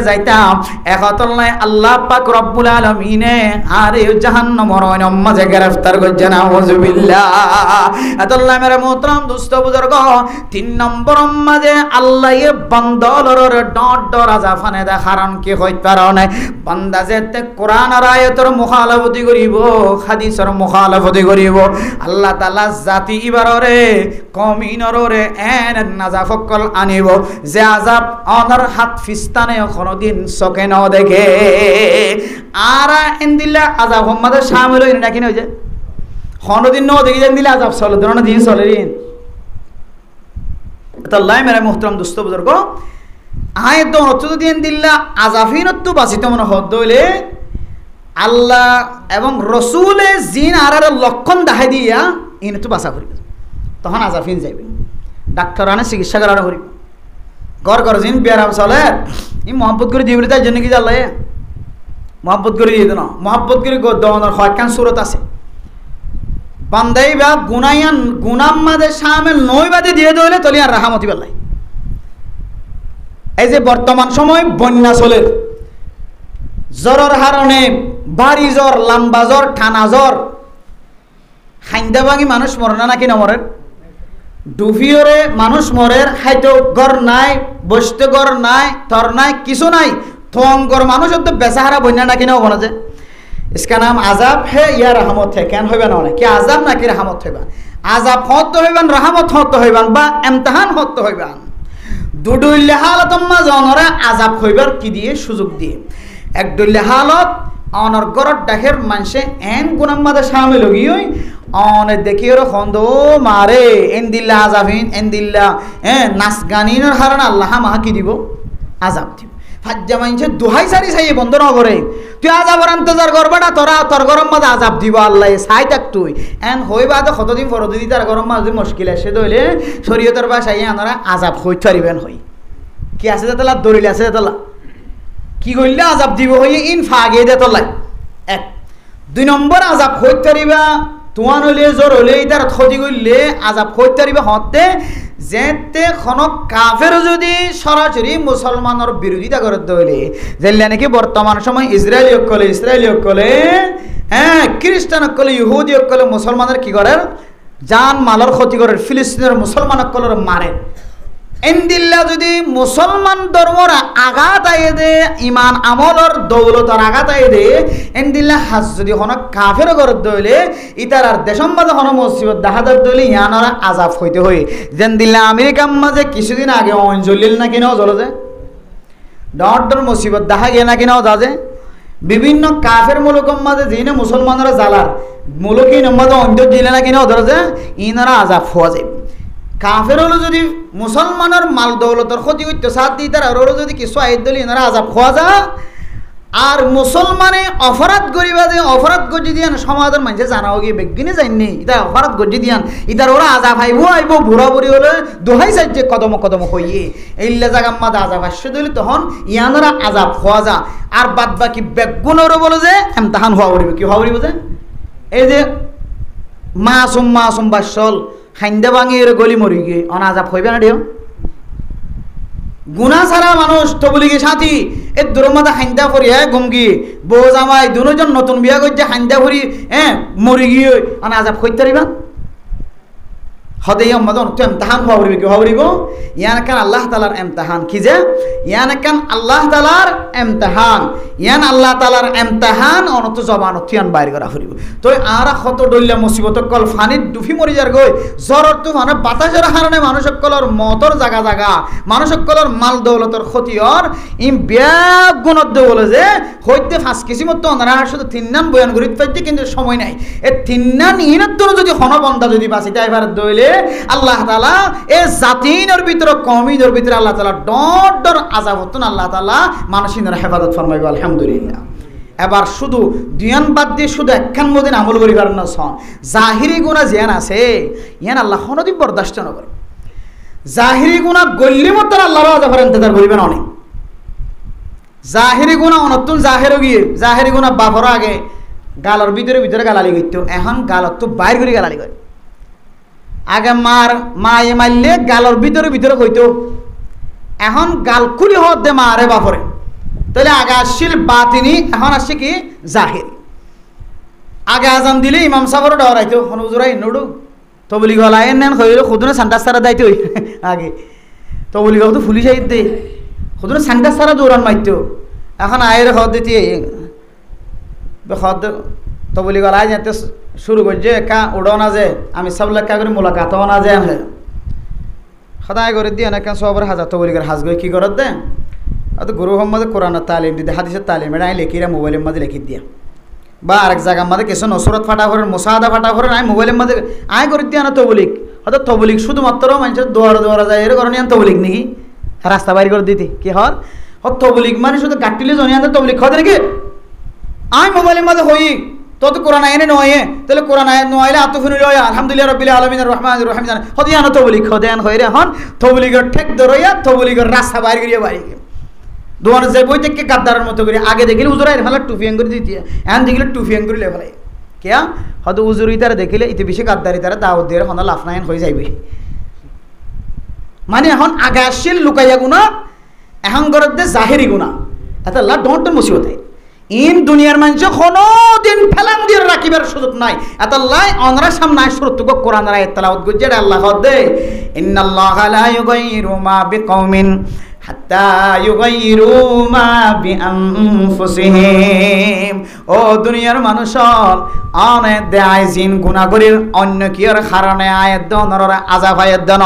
যাইতাম একতল্লাই আল্লাহ পাক রব্বুল আলামিনে আর এই জাহান্নামের মাঝে গ্রেফতার করছে না ওয়াজুবিল্লাহ। আল্লাহ মেরে মোহতরম দুস্থ বুজুর্গ 3 নম্বর মাঝে আল্লাহ এ বান্দালর ডট ডরাজা ফানে দা কারণ কি হইত কারণে বান্দা যেতে কোরআন আর আয়াতের মুখালাফতি করিব, হাদিসের মুখালাফতি করিব, আল্লাহ তাআলা জাতি ইবাররে কমিনরে এন নাজাফকল আনিব যে আযাব অনর হাত ফিস্তানে কোনদিন চোখে ন দেখে আর এন্দিল্লা আযাব আমাদের শামিল হই না কিনা হই যে কোনদিন ন দেখি যেন দিলে আযাব চলে ধরনের দিন চলে রিন। আল্লাহ মেরে মুহতরম দোস্ত বুজুর্গ আয়াত অর্থ দিন দিল্লা আযাফিনত বাঁচিত মনে হদ হইলে আল্লাহ এবং রসুলে জিন আর লক্ষণ দেখাই দিয়া ইনতো বাঁচা করিব, তখন আযাফিন যাইবে ডাক্তার আনে চিকিৎসা করার করিব ঘর ঘর জিন বিয়ারাম চলে ই মহব্বত করে দিবলে তাই জন্য কি আল্লাহ মহব্বত করে দিয়ে না, মহব্বত করে দেওয়ানোর কয়েকখান সুরত আছে বান্দাই বা গুনায়ান গুনাম মাদে শামিল নই বাদে দিয়ে দিলে তলি আর রাহমতি বেলাই। এই যে বর্তমান সময় বন্যা চলে জ্বরের হারণে বাড়ি জ্বর লম্বা জ্বর ঠানা জ্বর খাইন্দা ভাঙি মানুষ মরে না নাকি নমরে ডুফিওরে মানুষ মরের খাইতে ঘর নাই বসতে ঘর নাই থর নাই কিছু নাই থঙ্গর মানুষ তো বেচাহারা বন্যা নাকি না বলা যায়। इसका नाम आजाब है या रहमत है क्या होइबा ना कि आजाब ना कि रहमत होइबा आजाब हत होइबान रहमत हत होइबान बा इम्तिहान हत होइबान দুডুইলে হালত মা জনরে আযাব হইবার কি দিয়ে সুযোগ দিয়ে এক দুইলে হালত অনর গরত ডাহের মানুষে এন গুনাম মাদে শামিল হই হই অনে দেখিওর খন্দ মারে এন্দিল্লা আযাবিন এন্দিল্লা নাচ গানিনের হারান আল্লাহ মাহা কি দিব আযাব দিব ফাজ্জা মাইনছে দুহাই সারি সাই বন্ধ ন করে তুই আযাবর ইন্তজার করবাটা তোরা তোর গরম মাঝে আযাব দিব আল্লাহ সাই থাক তুই এন হইবা তো কতদিন ফরদ দি তার গরম মাঝে মুশকিল আসে দইলে শরীয়তের ভাষায় আনারা আযাব হই ছাড়িবেন হই কি আছে তেলা দরিল আছে তেলা কি কইলে আযাব দিব হই ইন ফাগে দে তোলাই এক 2 নম্বর আযাব হই ছাড়িবা তুয়ান হলে জোর হলে তার ক্ষতি করলে আযাব হই ছাড়িবা হতে যেতে খনক কাফের যদি সরাসরি মুসলমানের বিরোধিতা করতে হইলে যেলে নাকি বর্তমান সময় ইসরায়েলি কলে হ্যাঁ খ্রিস্টান কলে ইহুদি কলে মুসলমানের কি করে জান মালের ক্ষতি করে ফিলিস্তিনের মুসলমান কলের মারে এন্দিল্লা যদি মুসলমান ধর্মর আঘাত আয়ে দে, ইমান আমলর দৌলতর আঘাত আয়ে দে, এন্দিল্লা হাজ যদি হন কাফের ঘর দইলে ইতার আর দেশম মাঝে হন মুসিবত দেখাদার দইলে ইয়ানর আজাব হইতে হই। যেন দিল্লা আমেরিকার মাঝে কিছুদিন আগে অঞ্জলিল না কিনাও জল যে ডর মুসিবত দেখা গিয়ে না কিনাও যা যে বিভিন্ন কাফের মুলুকম মাঝে যিনি মুসলমানরা জ্বালার মুলুকি নম্বর অঞ্জল দিলে না কিনাও ধরে যে ইনারা আজাব হওয়া যায়। কাফের হলো যদি মুসলমানের মাল দৌলতর ক্ষতি করতে সাথ দিই তার ওরও যদি কিছু আইত দিলে এনারা আজাব খোয়া যা। আর মুসলমানে অপরাধ করিবা যে অপরাধ গজি দিয়ান সমাজের মানুষে জানাও গিয়ে বেগিনে যায়নি ইতা অপরাধ গজি দিয়ান ইতার ওরা আজাব আইব আইব বুড়া বুড়ি হলে দোহাই সাইজে কদম কদম হইয়ে এইলে জায়গা মাদা আজাব আসছে দিলে তখন ইয়ানরা আজাব খোয়া যা। আর বাদ বাকি বেগুনেরও বলে যে এমতাহান হওয়া পড়িবে কি হওয়া পড়িব যে এই যে মাসুম বাসল খাইন্দা ভাঙিয়ে গলি মরি গিয়ে অনাজাব হইবে না ঢেউ গুনা ছাড়া মানুষ তবলিগে সাথী এর দূরমাদা খাইন্দা করি ঘুমগি বউ জামাই দুজন নতুন বিয়া করছে খাইন্দা করি মরি গিয়ে অনাজাব হইতে পারিবা হদেই আমাদের এমতাহান হওয়া পড়িবে কি হওয়া পড়িব ইয়ান কান আল্লাহ তালার এমতাহান কি যে ইয়ান কান আল্লাহ তালার এমতাহান ইয়ান আল্লাহ তালার এমতাহান অনত জবান থিয়ান বাইর করা ফুরিব তো আর কত ডইলা মুসিবত কল ফানির ডুফি মরি যার গই জ্বর তুফানে বাতাসের কারণে মানুষ সকলের মতর জাগা জাগা মানুষ সকলের মাল দৌলতর ক্ষতির ইম ব্যাগ গুণত বলে যে হইতে ফাঁস কিছু মতো অনারা শুধু তিননান বয়ান করিতে পারছে কিন্তু সময় নাই এই তিননান ইনের তোর যদি হনবন্ধা যদি বাঁচি তাই এবার দইলে আল্লাহ তাআলা এ জাতিনের ভিতরে কওমিদের ভিতরে আল্লাহ তাআলা ডর আযাব হতন আল্লাহ তাআলা মানুষের হেফাজত ফরমাইবে আলহামদুলিল্লাহ। এবার শুধু দুয়ান বাদ দিয়ে শুধু একখান মদিন আমল করি পারেন না সন জাহিরি গুনাহ জিয়ান আছে ইয়ান আল্লাহ কোনদিন বরদাস্ত না করে জাহিরি গুনাহ গল্লি মত আল্লাহর আযাবের ইন্তজার করিবেন অনেক জাহিরি গুনাহ অনতুন জাহির গিয়ে জাহিরি গুনাহ বাফর আগে গালর ভিতরে গালালি কইতো এখন গালত তো বাইর করে গালালি করে আগে মায়ে মারলে গালর ভিতরে কইতো এখন গাল খুলি হত দে মারে বাপরে তাহলে আগে আসছিল বাতিনি এখন আসছে কি জাহির আগে আজান দিলে ইমাম সাহেবের ডরাইতো হুজুরাই নড়ু তবলি গলা নেন হইল খুদুনে সান্টাস সারা দাইতো আগে তবলি গলা তো পুলিশ আইত দে খুদুনে সান্টাস সারা দৌড়ান মারতো এখন আয়ের হদ দিতে হদ তবলি গলায় যেতে শুরু করছে একা উড়ো না যে আমি সব লেখা করে মোলাকাতও না যে সদায় করে দিয়ে অনেক সবার হাজার তবলি করে হাজ গই কি করত দে তো গুরু মোহাম্মদ কোরআনের তালিম দিতে হাদিসের তালিম এটা আমি লেখিরা মোবাইলের মধ্যে লিখি দিয়া বা আরেক জায়গার মধ্যে কিছু নসরত ফাটা করেন মোসাদা ফাটা করেন আমি মোবাইলের মধ্যে আয় করে দিয়া না তবলিক হয়তো তবলিক শুধুমাত্র মানুষের দোয়ারা যায় এর কারণে তবলিক নাকি রাস্তা বাইর করে দিতে কি হর তবলিক মানে শুধু গাটিলে জনিয়ে তবলিক খাওয়া নাকি আমি মোবাইলের মধ্যে হই তত কোরআন আইনে নয় তাহলে কোরআন আইন নইলে আতফুন লয়া আলহামদুলিল্লাহ রাব্বিল আলামিন রহমানির রহিম জান হদিয়ান তবলিক হদেন হইরে হন তবলিগের ঠেক ধরইয়া তবলিগের রাস্তা বাইর করিয়া বাড়ি দোয়ান যে বই থেকে গাদ্দারের মতো করে আগে দেখিলে উজুরাই ফেলা টুফিয়াং করে দিতে এখন দেখিলে টুফিয়াং করে লেফালাই কে হয়তো উজুরি তারা দেখিলে ইতি বেশি গাদ্দারি তারা দাওয়াত দিয়ে হন লাফনায়ন হয়ে যাইবে মানে এখন আগে আসছিল লুকাইয়া গুণা এখন গরত দে জাহেরি গুণা এত আল্লাহ ডট মুসিবত ইন দুনিয়ার মানুষ কোনোদিন ফেলান দিয়ে রাখিবার সুযোগ নাই এত আল্লাহ অনরা সামনে সুরতুক কোরআনের আয়াত তেলাওয়াত করছে আল্লাহ দে ইন্নাল্লাহা লা ইউগাইরু মা বিকওমিন হাত্তা ইউগাইরু মা বিআনফুসিহিম ও দুনিয়ার মানুষ অনে দেয় জিন গুনাহ করির অন্য কিয়র কারণে আয়াত দনর আযাব আয়াত দন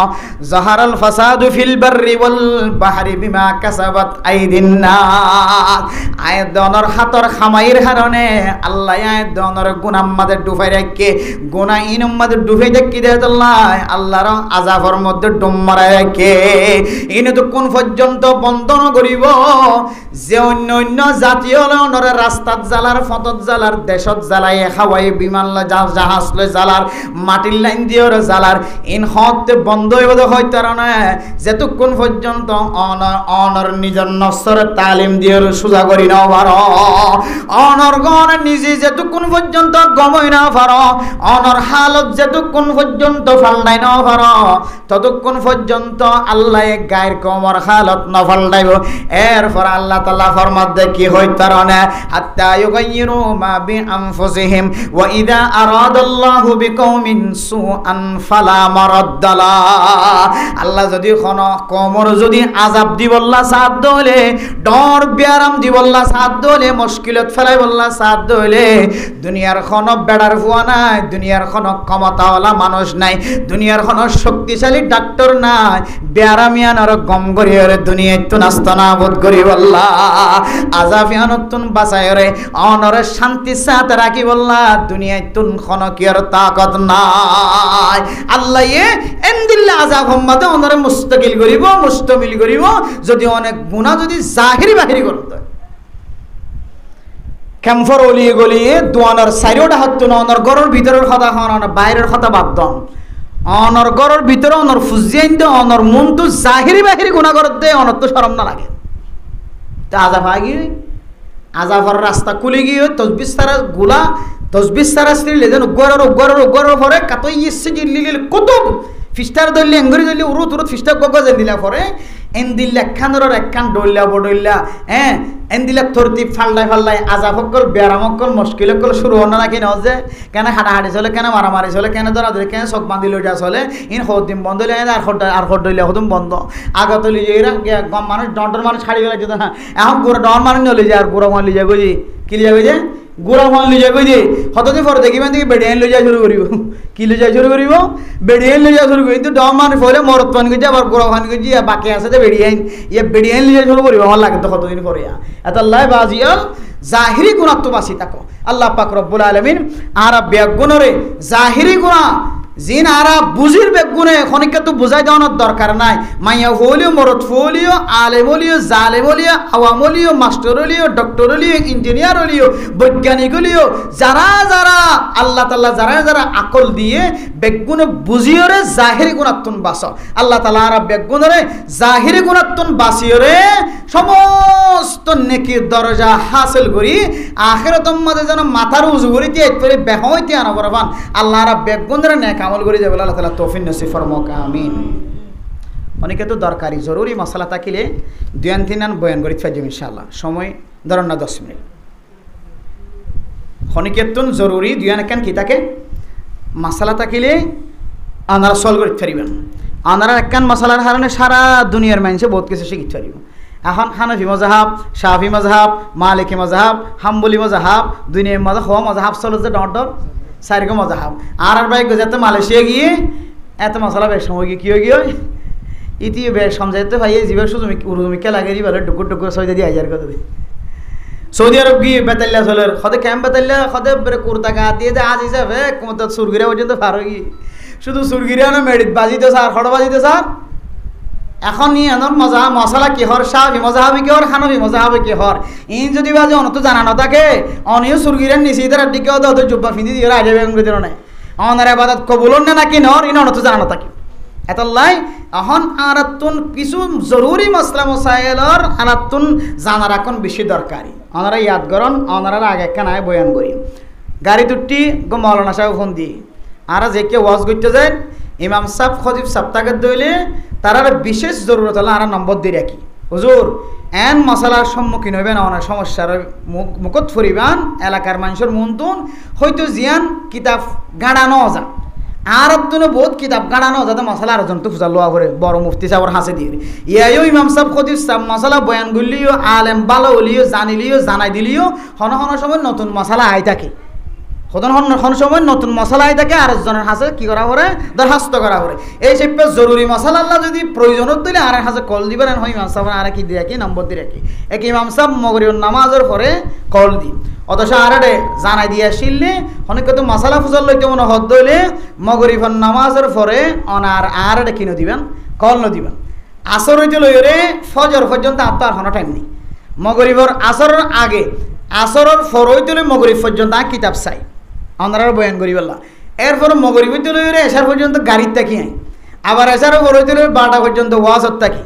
জাহারাল ফাসাদু ফিল বাররি ওয়াল বাহরি বিমা কাসাবাত আইদিন নাস আয়াত দনর হাতর খামাইর কারণে আল্লাহ আয়াত দনর গুনাহ মাঝে ডুবাই রাখে গুনাহ ইনম মাঝে ডুবাই দেখি দেয় আল্লাহর আযাবের মধ্যে ডুব মারা রাখে ইনে তো কোন পর্যন্ত বন্ধন করিব যে অন্য জাতীয় লনরে রাস্তাত জালার ফতত জালার দেশত জালাই খাওয়াই বিমান জাহাজ লয় জালার মাটির লাইন দিয়ে জালার ইন হতে বন্ধ হইব হয়তো না যেতক্ষণ পর্যন্ত অনর নিজের নসর তালিম দিয়ে সোজা করি না পার অনর গণ নিজে যেতক্ষণ পর্যন্ত গমই না পার অনর হালত যেতক্ষণ পর্যন্ত ফাল্লাই না পার ততক্ষণ পর্যন্ত আল্লাহ গায়ের কমর হালত ইবাদত নফল দাইব এরপর আল্লাহ তাআলা ফরমাতে কি হই তারনে হাত্তা ইউগাইয়িরু মা বিআনফুসিহিম ওয়া ইযা আরাদাল্লাহু বিকওমিন সুআন ফালা মারাদ্দালা আল্লাহ যদি কোন কওমর যদি আযাব দিবল্লা সাদ দলে ডর বিয়ারাম দিবল্লা সাদ দলে মুশকিলত ফেলাই বল্লা সাদ দলে দুনিয়ার কোন বেড়ার ফুয়া নাই দুনিয়ার কোন ক্ষমতাওয়ালা মানুষ নাই দুনিয়ার কোন শক্তিশালী ডাক্তার নাই বিয়ারামিয়ানার গম গরিয়রে দুনিয়ায় তো নাস্তানা বোধ করি বল্লা আযাফিয়ানতুন বাসায়রে অনরে শান্তি সাথে রাখি বল্লা দুনিয়ায় তুন কোন কিয়ার তাকত নাই আল্লাহ এন্দিল্লা আযাব সম্মাদে অনরে মুস্তাকিল করিব মুস্তামিল করিব যদি অনেক গুনাহ যদি জাহিরি বাহিরি করতে ক্যাম্ফর ওলি গলিয়ে দুয়ানার সাইরোটা হাততো না অনর গরর ভিতরের কথা হন বাইরের কথা বাদদন অনর গরর ভিতরে অনর ফুজিয়াইন দে অনর মন তো জাহিরি বাহিরি গুনাহ করতে অনর তো শরম না লাগে তা আযাব আগি আযাবর রাস্তা খুলে গিয়ে তসবিহ সারা গুলা তসবিহ সারা স্ত্রীলে যেন গরর পরে কাতই ইচ্ছে জিল্লিল কুতুব ফিস্টার দল্লি এঙ্গরি দল্লি উরুত ফিস্টার গগ যেন দিলা পরে এন্দিল্লা খানর একখান ডইল্লা বডইল্লা এন্দিল্লা তরতিব ফাল্লাই আযাবকল বেরামকল মুশকিলকল শুরু হন না কেন যে কেন হাঁটাহাঁটি চলে কেন মারামারি চলে কেন ধরা ধরে কেন চক বান্ধি লইটা চলে ইন হদিম বন্ধ হইলে আর দইলা হদম বন্ধ আগত লই যাইরা গম মানুষ ডর মানুষ ছাড়ি গেলে যেত না এখন গুড়া ডর মানুষ নলি যায় আর গুড়া মান লই যায় বুঝি কি লই যাবে যে গুড়া মান লই যায় বুঝি হতদিন পরে দেখিবেন দেখি বেডিয়ান লই যায় শুরু করিব কি লই যায় শুরু করিব বেডিয়ান লই যায় শুরু করি কিন্তু ডর মানুষ হলে মরত পান গিয়ে আবার গুড়া পান গিয়ে বাকি আছে যে বেডিয়ান বেডিয়ান লই যায় শুরু করিব আমার লাগে তো কতদিন পরে এত আল্লাহ বাজিয়াল জাহিরি গুনাহ তো বাসি থাকো আল্লাহ পাক রব্বুল আলামিন আর বেগুনরে জাহিরি গুনাহ জিন আরা বুঝির বেগুনে খনিকা তো বুঝাই দেওয়ানোর দরকার নাই মাইয়া হলিও মরদ ফলিও আলেমলিও জালেমলিও আওয়ামলিও মাস্টারলিও ডক্টরলিও ইঞ্জিনিয়ারলিও বৈজ্ঞানিকলিও যারা যারা আল্লাহ তাআলা যারা যারা আকল দিয়ে বেগুনে বুঝিওরে জাহিরি গুনাহতুন বাস আল্লাহ তাআলা আর বেগুনরে জাহিরি গুনাহতুন বাসিওরে সমস্ত নেকির দরজা হাসিল করি আখিরাতের মধ্যে যেন মাথার উজু করি দিয়ে একবারে বেহইতে আনা বরাবান আল্লাহ আর বেগুনরে নেক আমল করে যাবে আল্লাহ তাআলা তৌফিক নসিব ফরমাক আমিন অনেকে তো দরকারি জরুরি মশলা থাকিলে দুয়ান তিনান বয়ান করি ফাইজম ইনশাআল্লাহ সময় ধরুন না 10 মিনিট খনিকেতন জরুরি দুয়ান কেন কি থাকে মশলা থাকিলে আনারা সলভ করতে পারিবেন আনারা একখান মশলার কারণে সারা দুনিয়ার মানুষে বহুত কিছু শিখতে পারিব এখন হানাফি মজাহাব শাফি মজাহাব মালিকি মজাহাব হাম্বলি মজাহাব দুনিয়ার মজা হওয়া মজাহাব চলো যে ডর সারিগো মজাহাব আর বাইক যাতে মালয়েশিয়া গিয়ে এত মশলা বেশ সময় গিয়ে কি হয়ে গিয়ে ইতি বেশ সমঝাইতে ভাই জীবের সুজমি উর্দুমিকা লাগে বলে ডুকুর সৌদি দিয়ে হাজার কথা সৌদি আরব গিয়ে বেতাল্লা চলের সদে ক্যাম্প বেতাল্লা সদে কুর্তা গা দিয়ে আজ হিসাবে সুরগিরা পর্যন্ত পারো গিয়ে শুধু সুরগিরা না মেডিত বাজিতে স্যার খড় বাজিতে স্যার এখন এনর মজা মশলা কি হর শাফি মজাহাবি কি হর হানফি মজাহাবি কি হর ইন যদি বাজে অনত জানানো থাকে অনিও সুরগিরেন নিচে তার দিকে ওদের জুব্বা ফিন্দি দিয়ে রাজা বেগম দিল নাই অনার আবাদত কবুলন না নাকি নর ইন অনত জানানো থাকে এতলাই এখন আরাতুন কিছু জরুরি মশলা মশাইলর আরাতুন জানার এখন বেশি দরকারি ওনারা ইয়াদ করন ওনারা আগে কানায় বয়ান করি গাড়ি দুটি গো মৌলানা সাহেব ফোন দিয়ে আর যে কেউ ওয়াজ করতে যায় ইমাম সাহেব খতিব সাহেব তাকে দইলে তার বিশেষ জরুরত হলে আর নম্বর দিয়ে রাখি হুজুর এন মশলার সম্মুখীন হইবেন অনেক সমস্যার মুখত ফুরিবান এলাকার মানুষের মনতুন হয়তো জিয়ান কিতাব গাড়ানো যা আর তুনে বহুত কিতাব গাড়ানো যাতে মশলা আর জন্তু ফুজা লোয়া করে বড় মুফতি সাহেবের হাসে দিয়ে ইয়াইও ইমাম সাহেব খতিব সাহেব মশলা বয়ান গুলিও আলেম বালো উলিও জানিলিও জানাই দিলিও হন সময় নতুন মশলা আই থাকে হন সময় নতুন মশলা আই থাকে আরেকজনের হাসে কি করা করে দরখাস্ত করা করে এই সব জরুরি মশলা আল্লাহ যদি প্রয়োজনত দিলে আর হাসে কল দিবেন হয় ইমাম সাহেব আর কি দিয়ে রাখি নম্বর দিয়ে রাখি এক ইমাম সাহেব মগরির নামাজের পরে কল দি অথচ আরে জানাই দিয়ে আসিলে অনেক তো মশলা ফুজল লইতে মনে হদ দইলে মগরিফর নামাজের পরে অনার আর কিনে দিবেন কল ন দিবেন আসর হইতে লইরে ফজর পর্যন্ত আপনার কোনো টাইম নেই মগরিফর আসরের আগে আসরের ফর হইতে মগরিফ পর্যন্ত কিতাব চাই আপনারা বয়ান করি বললা এরপর মগরিব হইতে লইরে এসার পর্যন্ত গাড়ির থাকি আই আবার এসারও ফর হইতে 12টা পর্যন্ত ওয়াজত থাকি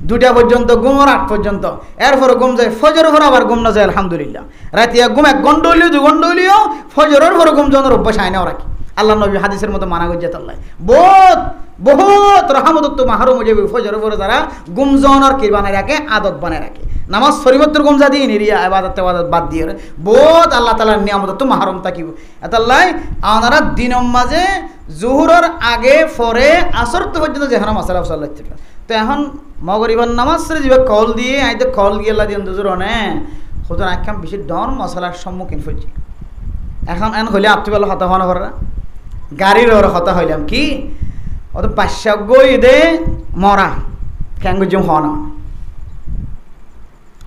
2টা পর্যন্ত ঘুমর 8 পর্যন্ত এরপর ঘুম যায় ফজরের পর আবার ঘুম না যায় আলহামদুলিল্লাহ রাতিয়া ঘুম 1 ঘন্টা হইলেও 2 ঘন্টা হইলেও ফজরের পর ঘুম জনের অভ্যাস আয় না রাখি আল্লাহ নবী হাদিসের মতো মানা গজ্জাত আল্লাহ বহুত বহুত রহমত মাহরুম হয়ে যাবে ফজর পরে যারা গুমজনের কি বানায় রাখে, আদত বানায় রাখে, নামাজ শরীবত্তর গুমজা দিয়ে নিরিয়া আবাদত বাদ দিয়ে বহুত আল্লাহ তালার নিয়ামত তো মাহরুম থাকিব। এতাল্লাই আপনারা দিনম মাঝে জুহুরের আগে পরে আসর তো পর্যন্ত যেখানে মশলা ফসল হচ্ছে, তো এখন মগরিবার নামাজ যে কল দিয়ে আইতে কল গিয়ে আল্লাহ দিয়ে দুজুর অনে সুতরাং একখান বেশি ডর মশলার সম্মুখীন হয়েছি। এখন এন হইলে আত্মীয় হতা হওয়া করে গাড়ির ওর হতা হইলাম কি অত বাদশা গই দে মরা কেন গুজম হন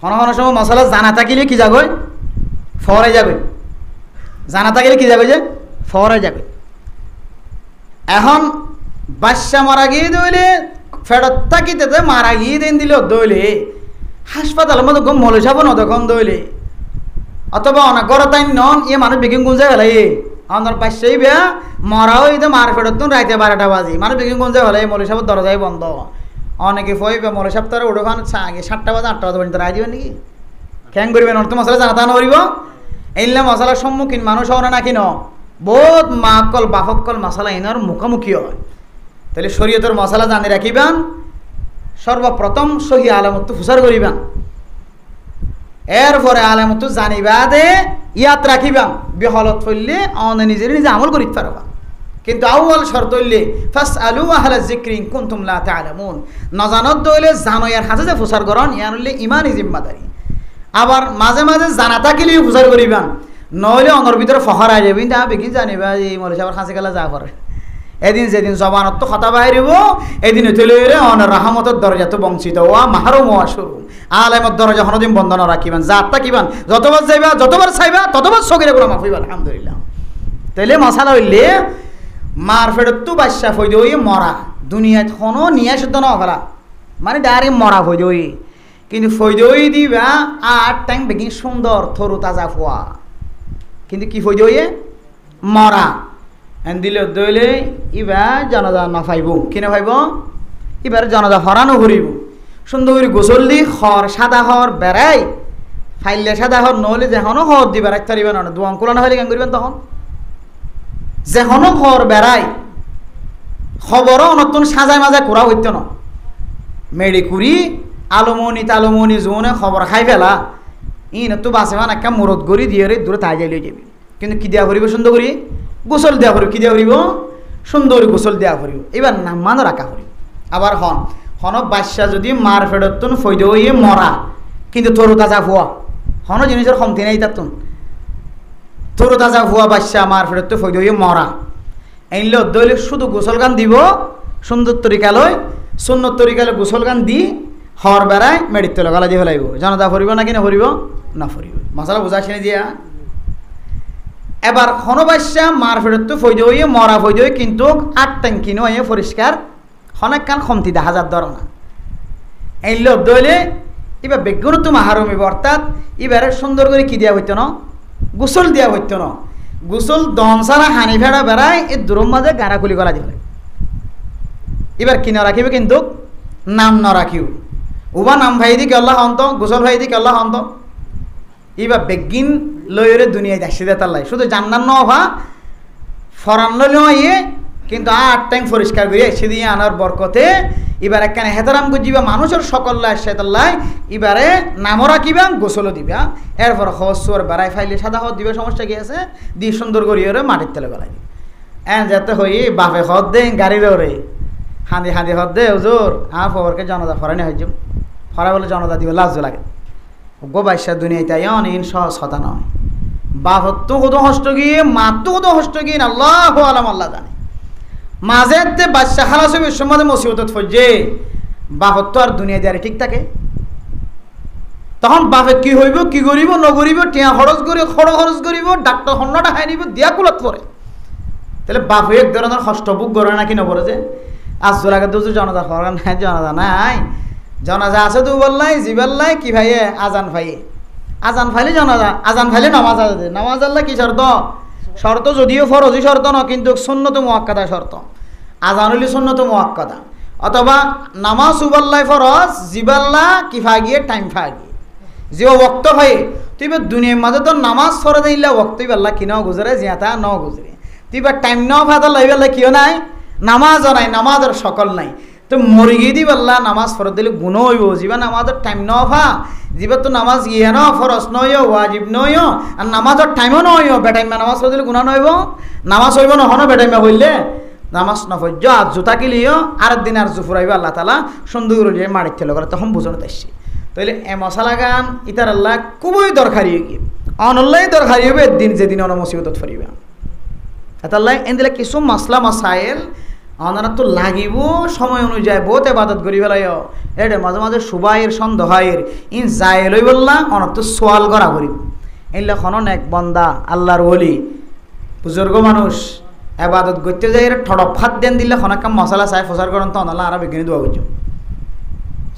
হনার সময় মশলা জানা থাকিলে কি যাবে ফরে যাবে, জানা থাকিলে কি যাবে যে ফরে যাবে। এখন বাদশা মারা গিয়ে দইলে ফেরত থাকিতে মারা গিয়ে দেন দিল দইলে হাসপাতালের মতো গম মলে যাব না তখন দইলে অথবা অনেক গড় তাই নন ইয়ে মানুষ বেকিং গুঞ্জা গেল আমার বাদশাই বেয়া মরা হইতে মার ফেরত রাইতে 12টা বাজি মানুষ বেকিং গুঞ্জা হলে মলে সাহেব দরজায় বন্ধ অনেকে ফই মলে সাহেব তারা উঠে খান আগে 7টা বাজে 8টা বাজে পর্যন্ত রায় দিবেন নাকি কেন করবেন অর্থ মশলা জানা তা নরিব এইলে মশলার সম্মুখীন মানুষ হওয়া নাকি ন বহুত মাকল বাফকল মশলা এনার মুখোমুখি হয়। তাহলে শরীয়তের মশলা জানি রাখিবেন, সর্বপ্রথম সহি আলামত হুসার করিবেন, এরপরে আলামত জানিবা দে ইয়াত রাখিবেন, বিহলত ফেললে অনে নিজের নিজে আমল করিতে পারবা। কিন্তু আউয়াল শর্ত হইলে ফাসআলু আহলা যিকরি ইন কুনতুম লা তা'লামুন, নজানত দইলে জানো ইয়ার হাতে যে ফুসার করন ইয়ার হইলে ইমানি জিম্মাদারি। আবার মাঝে মাঝে জানা থাকিলেও ফুসার করিবেন, নইলে অনর ভিতরে ফখর আই যাবেন তা বেগি জানিবা এই মলে সাহেবের হাসি গেলা যা করে এদিন যেদিন জবানত তো কথা বাইরিব এদিন তুলে অনের রাহমতের দরজা তো বঞ্চিত ওয়া মাহরুম ওয়া শুরু আলেমত দরজা হনদিন বন্ধ না রাখিবেন, জাত থাকিবেন যতবার যাইবা যতবার চাইবা ততবার সগিরে গুলো মাফ হইবা আলহামদুলিল্লাহ। তাইলে মশালা হইলে মার ফেরত তো বাদশা হই দই মরা দুনিয়াত কোনো নিয়ে শুদ্ধ না ফেলা মানে ডাইরেক্ট মরা হই দই, কিন্তু ফৈদই দিবা আর টাইম বেগিন সুন্দর থরু তাজা ফোয়া, কিন্তু কি ফৈদই মরা এন দিলে দইলে ইবার জনজা না ফাইব কিনে ফাইব এবার জনজা হরানো ঘুরিব সুন্দর করে গোসল দি হর সাদা হর বেড়াই ফাইলে সাদা হর নহলে যেখনো হর দি বেড়াইতে পারিবেন না দোয়াং কোলা না হইলে কেন করবেন তখন যেখনো হর বেড়াই খবরও নতুন সাজায় মাজায় করা হইতো না মেড়ি কুড়ি আলমনি তালমনি জোনে খবর খাই ফেলা ইন তো বাসে মান একটা মুরত গড়ি দিয়ে দূরে তাই যাই লই যাবি, কিন্তু কি দেওয়া করিব সুন্দর করি গোসল দেওয়া করিব, কি দেওয়া করিব সুন্দর গোসল দেওয়া করিব, এবার নাম মান রাখা করিব। আবার হন বাদশা যদি মার ফেরতুন ফৈদ হইয়ে মরা কিন্তু তরু তাজা ফুয়া হন জিনিসের কমতি নাই তাতুন তরু তাজা ফুয়া বাদশা মার ফেরত ফৈদ হইয়ে মরা এইলে দইলে শুধু গোসল গান দিব সুন্দর তরিকালয় সুন্নত তরিকালয় গোসল গান দি হর বেড়ায় মেডিতে লগালা দিয়ে ফেলাইব, জনতা ফরিব নাকি না ফরিব না ফরিব মশলা বোঝা শুনে দিয়া। এবার হনবাসা মার ফেরত ফৈদ হইয়ে মরা ফৈদ হয়ে কিন্তু 8 ট্যাঙ্কি নয় পরিষ্কার অনেক কান কমতি 10,000 ধর না এই লোক দইলে এবার বেগুন তো মাহারমিব অর্থাৎ এবারে সুন্দর করে কি দেওয়া হইতো না গোসল দেওয়া হইতো না, গোসল দম সারা হানি ভেড়া বেড়ায় এই দূরম মাঝে গাড়া খুলি গলা দিয়ে এবার কি না রাখিবে কিন্তু নাম না রাখিও উবা নাম ভাই দিকে আল্লাহ অন্ত গোসল ভাই দিকে আল্লাহ অন্ত এবার বেগিন লইরে দুনিয়ায় দেখছি দে তার লাই শুধু জান্নার নভা ফরান লইয়ে কিন্তু 8 টাইম পরিষ্কার করে এসে দিয়ে আনার বরকতে এবার একখানে হেতারাম করছিবা মানুষের সকল লাই সেতাল্লাই এবারে নামও রাখিবা গোসলও দিবা এরপর হসর বেড়াই ফাইলে সাদা হদ দিবে সমস্যা কি আছে দিয়ে সুন্দর করিয়ে মাটির তেলে গলাই এন যাতে হই বাপে হদ দে গাড়ির ওরে হাঁদি হাঁদি হদ দে ওজোর ফবরকে জনতা ফরানি হয়ে যাব ফরা বলে জনতা দিবে লাজ লাগে গো বাইশা দুনিয়ায় তাই অনেক সহজ কথা নয় বাপত তো কত হষ্ট গিয়ে মাত তো কত হষ্ট গিয়ে আল্লাহ আলাম আল্লাহ জানে মাঝে বাচ্চা খালাস বিশ্বমাদের মুসিবত ফজে বাপত তো আর দুনিয়া দিয়ে ঠিক থাকে তখন বাপে কি হইব কি করিব নগরিব টিয়া খরচ করিব খরচ করিব ডাক্তার হন্যটা খাই নিব দিয়া কুলত পরে তাহলে বাপে এক ধরনের কষ্ট বুক করে নাকি নপরে যে আজ আগে তো জনতা খরা নাই জনতা নাই জনাজা আছে তো বললাই জিবাল্লাই কি ভাইয়ে আজান ভাইয়ে আজান ফাইলে জনাজা আজান ফাইলে নামাজ আছে নামাজ আল্লাহ কি শর্ত শর্ত যদিও ফরজি শর্ত না কিন্তু সুন্নত মুআক্কাদা শর্ত আজান হইলে সুন্নত মুআক্কাদা অথবা নামাজ উবাল্লাই ফরজ জিবাল্লা কি ফাগিয়ে টাইম ফাগিয়ে যে ওয়াক্ত ভাই তুই দুনিয়ার মাঝে তো নামাজ ফরজ দিলা ওয়াক্ত ইবাল্লা কি নাও গুজরে জিয়াতা নাও গুজরে তুই টাইম নাও ফাদা লাইবাল্লা কিও নাই নামাজও নাই, নামাজের সকল নাই। তো মরি গিয়ে দি বললা নামাজ ফরজ দিলে গুণ হইব, যিবা নামাজের টাইম নফা, যিবা তো নামাজ ইয়ে ন ফরজ নয় ওয়াজিব নয়, আর নামাজের টাইমও নয়, বেটাইমা নামাজ ফরজ দিলে গুণা নইব, নামাজ হইব নহন বেটাইমা হইলে নামাজ নফজ্য আর জোতা কিলিও আর দিন আর জুফুরাইব আল্লাহ তালা সুন্দর করে মারিতে করে, তখন বুঝানো তাইছি। তাইলে এ মশালা গান ইতার আল্লাহ খুবই দরকারি কি অনল্লাই দরকারি হবে দিন যেদিন অন মুসিবতত ফরিবা এতাল্লাই এদিলে কিছু মশলা মশাইল অনারা তো লাগিব সময় অনুযায়ী বহুত এবাদত করি ফেলাই এটা মাঝে মাঝে সুবাইয়ের সন্দেহের ইন যাই লই বললা অনার তো সোয়াল করা করি এইলা খনন এক বন্দা আল্লাহর ওলি বুজুর্গ মানুষ এবাদত করতে যাই ঠড়প ফাত দেন দিলে খনাকাম মশলা চাই ফসার করেন তো অনাল্লাহ আরো বিজ্ঞানী দোয়া করছো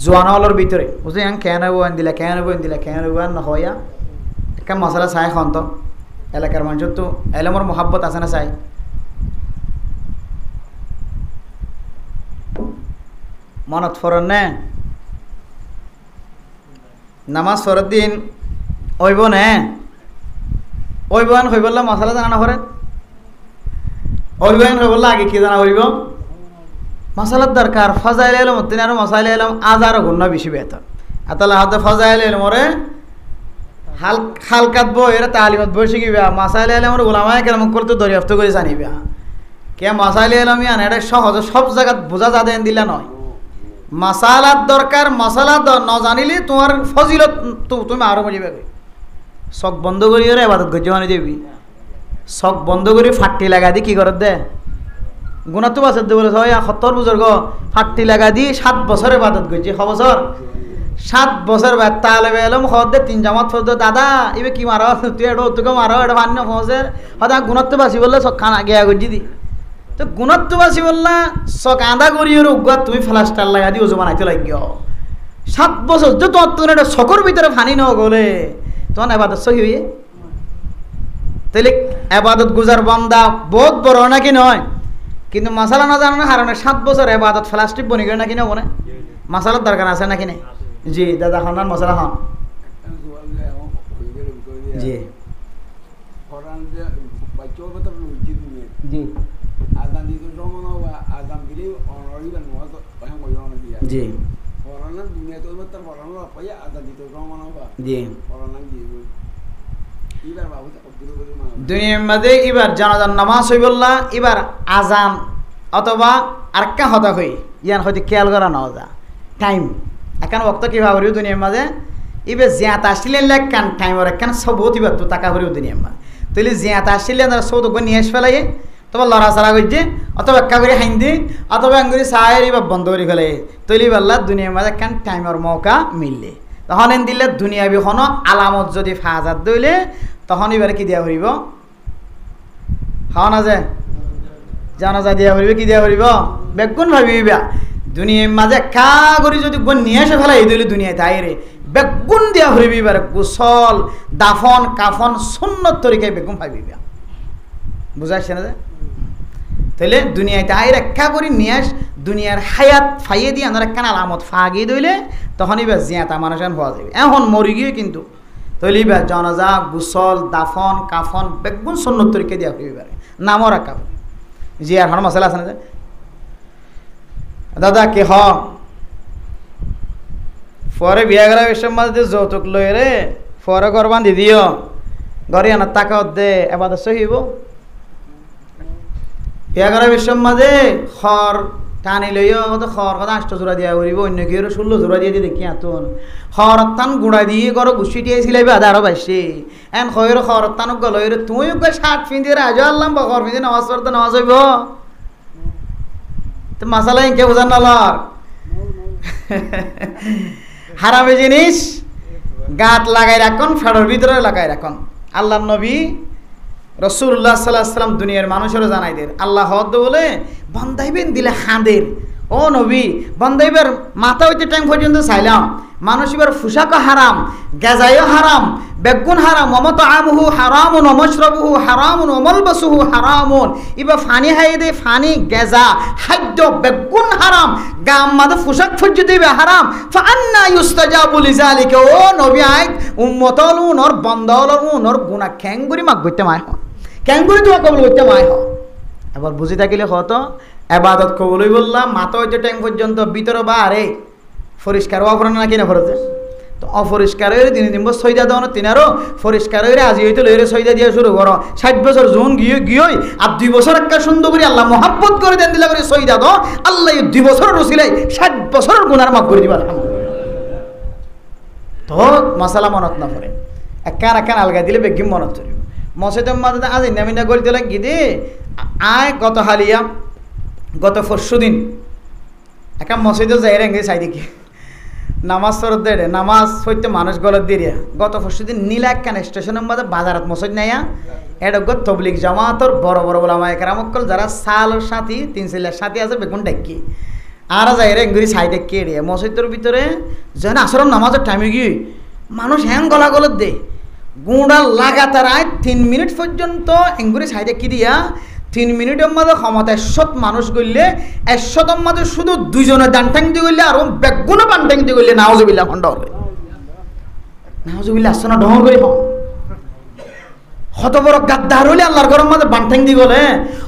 জোয়ান হলর ভিতরে বুঝলি কেন আন দিলা কেন দিলা কেন নহয়া একটা মশলা চাই খন তো এলাকার মানুষের তো এলামর মোহাব্বত আছে না চাই মনত ফরন নে নামাজ ফরত দিন ওইব নে ওইবান হয়ে বললাম মশলা জানা না করেন ওইবান হয়ে বললো আগে কি জানা করিব মশালার দরকার ফজাইল এলম তিনি আর মশাইল এলম আজারও গুণ বেশি বেতন আতালা হাতে ফজাইল এলম ওরে হালকাত বই এরা তালিমত বই শিখিবা মাসাইল এলম ওর ওলামায় কেরম করতে দরিয়াফত করে জানিবা কে মাসাইল এলম ইয়ান এটা সহজ সব জায়গাত বোঝা যা দেন দিলা নয় মাসালার দরকার মশালা ন জানিলে তোমার ফজিলত তুমি আরো মরিবে চক বন্ধ করি ওরে এবাদত গজ্য মানে দেবি চক বন্ধ করে ফাটি লাগা দি কি করত দে গুণাতো বাসত দেবলে হয় 70 বুজুর্গ ফাটি লাগা দি 7 বছর এবাদত গজ্য 6 বছর 7 বছর বাদ তালেবে এলম খদ দে 3 জামাত ফদ দাদা ইবে কি মারো তুই এডো তুকে মারো এডো ভান্ন ফজের হদা গুণাতো বাসি বললে চক খানা গিয়া গজ্জি দি তো গুণাতো বাসি বললা চক আদা করিওর উগা তুমি ফ্লাস্টার লাগা দি ওজো বানাইতে লাগিও 7 বছর তো তোর এটা চকর ভিতরে ফানি ন গলে তখন এবাদত সহি হইয়ে তাইলে এবাদত গুজার বান্দা বহুত বড় নাকি নয় কিন্তু মশালা না জানানোর কারণে 7 বছর এবাদত প্লাস্টিক বনি গেল নাকি না বনে মশালার দরকার আছে নাকি নেই জি দাদা খান মশলা খান জি জি জি জি দুনিয়ার মাঝে এবার জানাজান নামাজ হই বললা এবার আজান অথবা আরেকটা হতা হই ইয়ান হয়তো খেয়াল করা না যা টাইম এখান বক্ত কি ভাবরিও দুনিয়ার মাঝে এবার জিয়াত আসলে কান টাইমর একখান সব অতিবার তো টাকা ভরিও দুনিয়ার মাঝে তাহলে জিয়াত আসলে সৌদ নিয়ে এসে ফেলাই তবে লড়াচড়া করছে অথবা একা করে হাইন দি অথবা আঙ্গুরি চায়ের এবার বন্ধ করে ফেলে তৈলি পারলা দুনিয়ার মাঝে একখান টাইমর মৌকা মিললে তখন এন দিলে দুনিয়া বিখন আলামত যদি ফাজাত দইলে তখন এবারে কি দিয়া করিব খাওয়া না যায় জানা যা দিয়া করিবে কি দিয়া করিব বেগুন ভাবিবা দুনিয়ার মাঝে কা করি যদি গুণ নিয়ে এসে ফেলাই দইলে দুনিয়ায় তাই রে বেগুন দিয়া করিবি এবারে গোসল দাফন কাফন সুন্নত তরিকায় বেগুন ভাবিবা বুঝাইছে না যে তাহলে দুনিয়ায় তাই রেখা করি নিয়ে দুনিয়ার হায়াত ফাইয়ে দিয়ে আমরা একখান আলামত ফাগিয়ে দইলে তখন এবার জিয়াতা মানুষ হওয়া যাবে এখন মরি গিয়ে কিন্তু তাহলে এবার জানাজা গোসল দাফন কাফন বেগুন সুন্নত তরিকা দিয়া হইবে পারে নামও রাখা জি আর হন মশলা আছে না দাদা কে হ পরে বিয়া গেলা বেশম মাঝে যৌতুক লই রে পরে ঘর বান্ধি দিও ঘরে আনার টাকা দে এবার সহিব বিয়া গেলা বেশম মাঝে খড় টানি লইও তো খড় কথা 8 জোড়া দিয়া করিব অন্য কেউ 16 জোড়া দিয়ে দেখি আতুন খরতান গুড়া দিয়ে করো গুছি দিয়ে ছিলাইবে আধারো বাইছে এন খয়ের খরতান গলইর তুই ওকে 60 ফিন দিয়ে রাজা আল্লাহ বকর ফিন নামাজ পড়তে নামাজ হইব তো মাসালা ইনকে বুঝান না লর হারামে জিনিস গাত লাগাই রাখুন ফেড়র ভিতরে লাগাই রাখুন আল্লাহ নবী রাসূলুল্লাহ সাল্লাল্লাহু আলাইহি ওয়াসাল্লাম দুনিয়ার মানুষেরও জানাই দেন আল্লাহ হদ বলে বান্দাইবেন দিলে হাঁদের ও নবী বান্দাইবার মাথা হইতে টাইম পর্যন্ত চাইলাম মানুষ এবার ফুসাকও হারাম গাজাইও হারাম বেগুন হারাম ওমত আমহু হারামুন ওমশরবহু হারামুন ওমলবসুহু হারামুন এবার ফানি হাইয়ে দে ফানি গেজা খাদ্য বেগুন হারাম গাম মাদে ফুসাক পর্যন্ত হারাম ফান্না ইউস্তাজাবু লিযালিকা ও নবী আইত উম্মতল উনর বন্দাল উনর গুনাহ ক্যাঙ্গুরি মাগ গইতে মায় ক্যাঙ্গুরি দোয়া কবুল হইতে মায় এবার বুঝি থাকিলে হতো এবাদত কবুলই বললাম মাথা হইতে টাইম পর্যন্ত ভিতরে বা আরে পরিষ্কার অপরাণ না কিনা ফরজ তো অপরিষ্কার হয়ে দিন দিন সৈদা দেওয়া না তিনারও পরিষ্কার হয়ে আজি হইতে লইরে সৈদা দিয়ে শুরু করো 60 বছর জোন গিয়ে গিয়ে আর 2 বছর একটা সুন্দর করে আল্লাহ মহাব্বত করে দেন দিলা করে সৈদা দাও আল্লাহ 2 বছর রসিলাই 60 বছরের গুনার মাফ করে দিবা তো মশালা মনত না পড়ে একখান আলগা দিলে বেগিম মনত চলিব মসজিদের মাঝে আজ নামিনা গলিতে লাগি দে আয় গত হালিয়া গত পরশু দিন একটা মসজিদে যাই রেঙ্গে চাই দেখি নামাজ সরত দেয় নামাজ হইতে মানুষ গলত দিয়ে গত পরশু দিন নীলা একখান স্টেশনের মাঝে বাজারত মসজিদ নাইয়া এটা তবলিগ জামাতর বড় বড় ওলামা একরামকল যারা সালের সাথী 3 ছেলের সাথী আছে বেগুন ডাকি আর যাই রেঙ্গুরি সাই দেখি এড়িয়ে মসজিদের ভিতরে যেন আসরম নামাজের টাইমে গিয়ে মানুষ হ্যাং গলা গলত দেয় গুঁড়া লাগাতার 3 মিনিট পর্যন্ত এঙ্গুরি সাইডে কি দিয়া 3 মিনিটের মধ্যে ক্ষমতা 100 মানুষ গইলে 100 মধ্যে শুধু 2 জনে ডানটাং দিয়ে গইলে আর বেগুনে বানটাং দিয়ে গইলে নাউজুবিল্লাহ খন্ড হবে নাউজুবিল্লাহ আসনা ঢং করে হন হত বড় গাদ্দার হইলে আল্লাহর ঘরের মধ্যে বানটাং দিয়ে গলে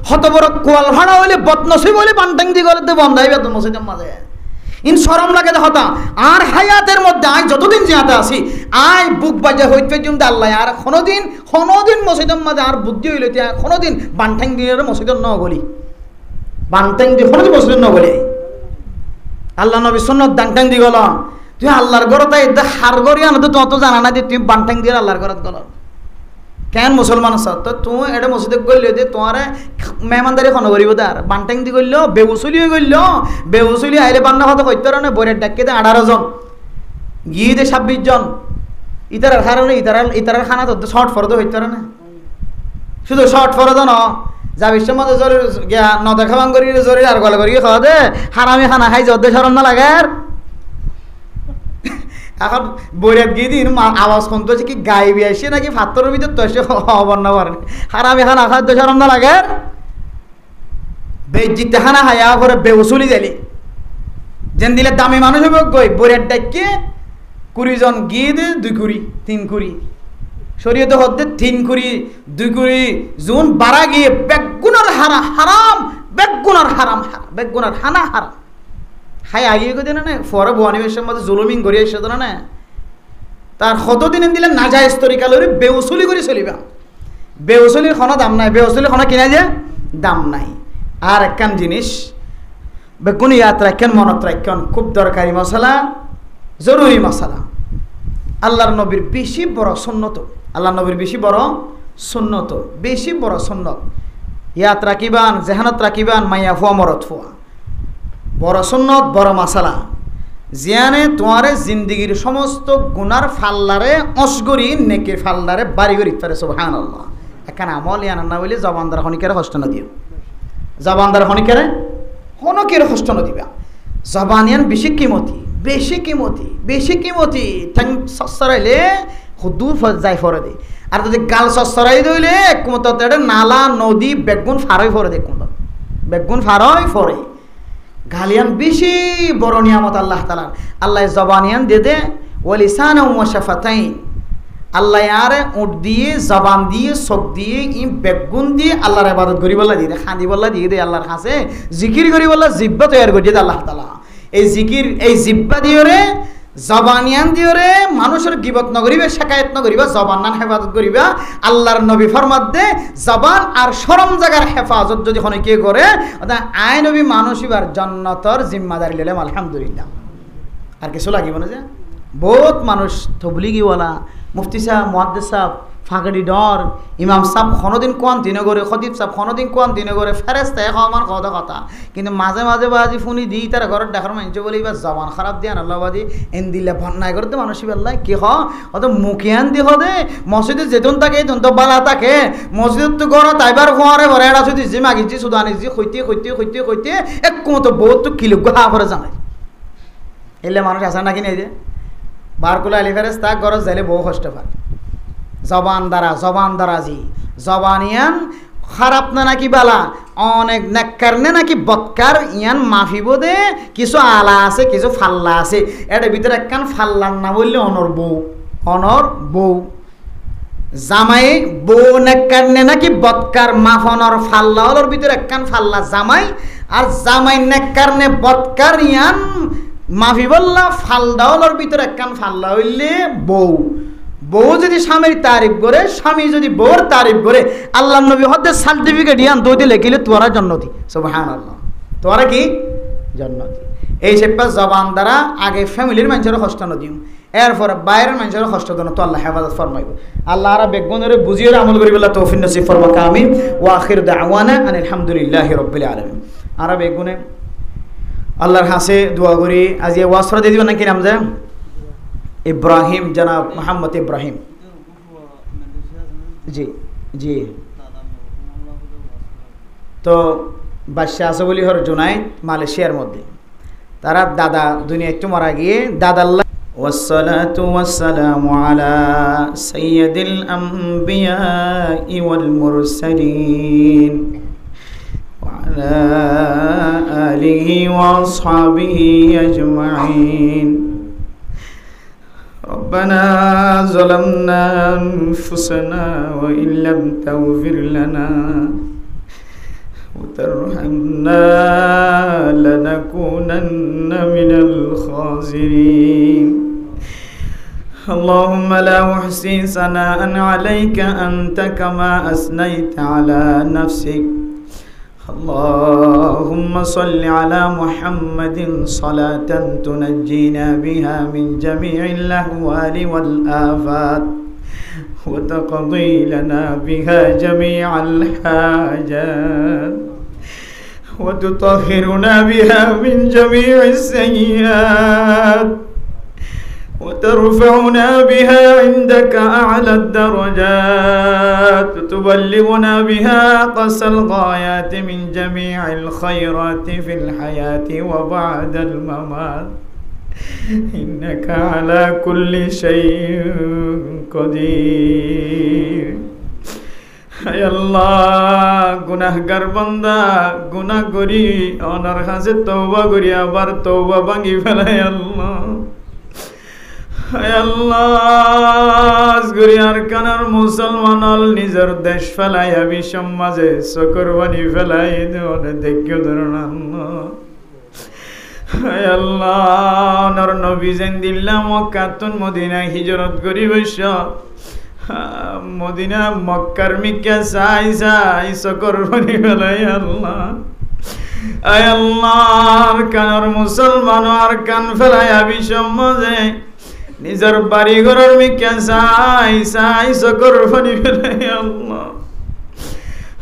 হত বড় কোয়াল ভাড়া হইলে বদনসিব হইলে বানটাং দিয়ে গলে তো বন্ধাইবে তো মসজিদের মাঝে ইন শরম লাগে হতা আর হায়াতের মধ্যে আই যতদিন জিয়াতে আসি আই বুক বাজে হইতে পর্যন্ত আল্লাহ আর কোনোদিন মসজিদের মাঝে আর বুদ্ধি হইলে কোনোদিন বানঠাং দিয়ে মসজিদের ন বলি বানঠাং দিয়ে কোনোদিন মসজিদের ন বলি আল্লাহ নবী সুন্নাত দাংটাং দিয়ে গেল তুই আল্লাহর ঘর তাই হার গড়ি আনা তো তত জানা না যে তুমি বানঠাং দিয়ে আল্লাহর ঘরত গেল কেন মুসলমান আছ তো তুই এটা মসজিদে গইলে যে তোমার মেহমানদারি খন করিব তার বানটাং দি গইল বেউসুলি হয়ে গইল বেউসুলি আইলে বান্না কথা কইতে না বইয়ের ডাকে 18 জন গিয়ে 26 জন ইতারার কারণে ইতারার খানা তো শর্ট ফরদ হইতে না শুধু শর্ট ফরদ ন যা বিশ্বের মধ্যে জোরে ন দেখাবাং করি জোরে আর গলা করি খাওয়া দে হারামি খানা খাই যদ্দে সরম না লাগে এখন বইরাত গিয়ে দিন আওয়াজ শুনতে হচ্ছে কি গাইবি আসে নাকি ফাত্তরের ভিতর তো এসে খবর না পারেন হারামি খানা খাদ্য সরম না লাগে বেজিতে খানা হায়া করে বেউসুলি দিলি যেন দিলে দামি মানুষ হবে গই বইরাত ডাকে 20 জন গিয়ে দে 2 কুড়ি 3 কুড়ি শরীয়তে হতে 3 কুড়ি 2 কুড়ি জুন বাড়া গিয়ে বেগুনার হারাম বেগুনার হারাম বেগুনার হানা হারাম হাই আগিয়ে গো দেন না ফরে বুয়ানিবেশের মধ্যে জুলুমিং করিয়ে এসে দেন না তার কতদিন দিলে নাজায়েজ তরিকা লরি বেউসুলি করে চলিবা বেউসুলির কোনো দাম নাই বেউসুলির কোনো কিনা যে দাম নাই আর একখান জিনিস বেগুন ইয়াত রাখেন মনত রাখেন খুব দরকারি মশলা জরুরি মশলা আল্লাহর নবীর বেশি বড় সুন্নত আল্লাহর নবীর বেশি বড় সুন্নত বেশি বড় সুন্নত ইয়াত রাখিবান জেহানত রাখিবান মাইয়া ফুয়া মরত ফুয়া বড় সুন্নত বড় মশলা জিয়ানে তোমারে জিন্দিগির সমস্ত গুনার ফাল্লারে অসগরি নেকের ফাল্লারে বাড়ি গরি পারে সুবহানাল্লাহ এখানে আমল ইয়ান না বলে জবানদার হনিকের কষ্ট না দিও জবানদার হনিকের হনকের কষ্ট না দিবা জবানিয়ান বেশি কিমতি ঠ্যাং সসরাইলে হুদুর যাই ফরে দে আর যদি গাল সসরাই দইলে একমত নালা নদী বেগুন ফারই ফরে দে কোন বেগুন ফারই ফরে গালিয়ান বেশি বড় নিয়ামত আল্লাহ তাআলা আল্লাহ জবানিয়ান দিয়ে দে ওয়ালিসানা ওয়া শাফাতাইন আল্লাহ আরে উট দিয়ে জবান দিয়ে চোখ দিয়ে ই বেগুন দিয়ে আল্লাহর ইবাদত করি বলা দিয়ে খাঁদি বলা দিয়ে দে আল্লাহর কাছে জিকির করি বলা জিব্বা তৈরি করে দিয়ে আল্লাহ তাআলা এই জিকির এই জিব্বা দিয়ে রে জবানিয়ান দিয়ে রে মানুষের গিবত নগরিবে শেকায়ত নগরিবা জবান নান হেফাজত করিবা আল্লাহর নবী ফরমাত দে জবান আর শরম জায়গার হেফাজত যদি হনে কে করে আয় নবী মানুষ এবার জান্নাতের জিম্মাদারি লইলাম আলহামদুলিল্লাহ আর কিছু লাগিব না যে বহুত মানুষ তবলিগিওয়ালা মুফতি সাহেব মুহাদ্দিস সাহেব ফাঁকড়ি ডর ইমাম সাহেব কোনোদিন কোন দিনে করে খতিব সাহেব কোনোদিন কোন দিনে করে ফেরেস্তা এখন আমার কথা কিন্তু মাঝে মাঝে বাজি ফোনি দিই তারা ঘরের দেখার মানুষ বলি বা জবান খারাপ দিয়ে আল্লাহবাদী এন দিলে বন্যায় করতে মানুষ বেল্লাই কি হত মুখিয়ান দি হদে মসজিদে যেতন থাকে তখন তো বালা থাকে মসজিদ তো গড় তাইবার ফোয়ারে ভরে এরা শুধু যে মাগিছি শুধু আনিছি হইতে এক মতো বহুত তো কিলো গা করে জানাই এলে মানুষ আসা নাকি নেই যে বারকুলা আলি ফেরেস্তা গরজ যাইলে বহু কষ্ট পায় জবান দারাজি জবানিয়ান খারাপ না নাকি বালা অনেক নেককার নে নাকি বৎকার ইয়ান মাফি বোধে কিছু আলা আছে কিছু ফাল্লা আছে এটার ভিতরে একখান ফাল্লার না বললে অনর বউ জামাই বউ নেককার নে নাকি বৎকার মাফনর ফাল্লা হলোর ভিতরে একখান ফাল্লা জামাই আর জামাই নেককার নে বদকার ইয়ান মাফি বললা ফালদাওয়ার ভিতরে একখান ফাল্লা হইলে বউ বউ যদি স্বামীর তারিফ করে স্বামী যদি বউর তারিফ করে আল্লাহ নবী হতে সার্টিফিকেট ইয়ান দইতে লেখিলে তোরা জান্নাতি সুবহানাল্লাহ তোরা কি জান্নাতি এই সেপা জবান দ্বারা আগে ফ্যামিলির মানুষের কষ্ট নদিও এরপরে বাইরের মানুষের কষ্ট দেন তো আল্লাহ হেফাজত ফরমাইব আল্লাহ আর বেগুনের বুঝিয়ে আমল করি বলে তৌফিক নসিব ফরমাক আমিন ওয়া আখির দাওয়ানা আনিল হামদুলিল্লাহি রাব্বিল আলামিন আর বেগুনে আল্লাহর হাসে দোয়া করি আজ এই ওয়াসরা দিয়ে দিবেন নাকি নাম যায় ইব্রাহিম জনাব মোহাম্মদ ইব্রাহিম জি জি তো বাদশাহ আছে বলি হর জুনাইদ মালয়েশিয়ার মধ্যে তারা দাদা দুনিয়া একটু মারা গিয়ে দাদা আল্লাহ والصلاة والسلام على سيد الأنبياء والمرسلين وعلى آله وأصحابه أجمعين ربنا ظلمنا أنفسنا وإن لم تغفر لنا وترحمنا لنكونن من الخاسرين اللهم لا أحصي ثناء عليك أنت كما أثنيت على نفسك اللهم صل على محمد صلاة تنجينا بها من جميع الأهوال والآفات وتقضي لنا بها جميع الحاجات وتطهرنا بها من جميع السيئات وترفعنا بها عندك أعلى الدرجات تبلغنا بها أقصى الغايات من جميع الخيرات في الحياة وبعد الممات إنك على كل شيء قدير হায় আল্লাহ গুনাহগার বান্দা গুনাহ করি ওনার কাছে তওবা করি আবার তওবা ভাঙি ফেলাই আল্লাহ হায় আল্লাহ আজগরিয়ার কানার মুসলমান আল নিজের দেশ ফেলাইয়া বিশ্ব মাঝে সকরবানি ফেলাই দেওয়ানে দেখো ধরুন আল্লাহ হায় আল্লাহ ওনার নবী যেন দিল্লা মক্কাতুন মদিনা হিজরত করি বৈশ্য মদিনা মক্কার মিকা চাই চাই সকর বনি ফেলাই আল্লাহ আয় আল্লাহ কানার মুসলমান আর কান ফেলাই আবি সমাজে নিজের বাড়ি ঘরের মিকা চাই চাই সকর বনি ফেলাই আল্লাহ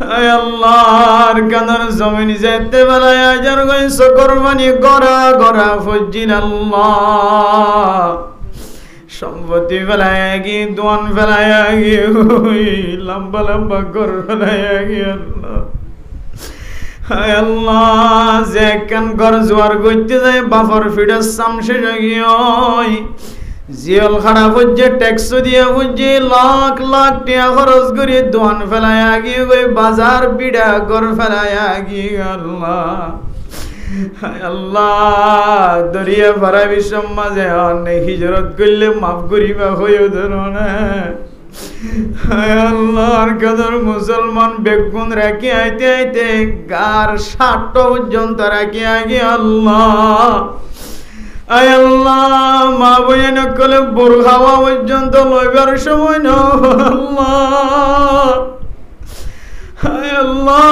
আয় আল্লাহ কানার জমিন যেতে বেলায় আজার গই সকর বনি গড়া গড়া ফজিল আল্লাহ সম্পত্তি ফেলায় গিয়ে দোয়ান ফেলায় গিয়ে লম্বা লম্বা ঘর ফেলায় গিয়ে আল্লাহ হায় আল্লাহ যে একখান ঘর জোয়ার করতে যায় বাফর ফিডার সাম শেষ গিয়ে জিয়ল খারাপ হচ্ছে ট্যাক্স দিয়ে বুঝছি লাখ লাখ টাকা খরচ করে দোয়ান ফেলায় গিয়ে গই বাজার বিড়া ঘর ফেলায় গিয়ে আল্লাহ হায় আল্লাহ দরিয়া ভরা বিশ্ব মাঝে অনেক হিজরত করলে মাফ করিবা হয়েও ধরো না হায় আল্লাহর কদর মুসলমান বেগুন রাখি আইতে আইতে গার 60 পর্যন্ত রাখি আগে আল্লাহ আয় আল্লাহ মা বইন কলে বুরখাওয়া পর্যন্ত লইবার সময় না আল্লাহ হায় আল্লাহ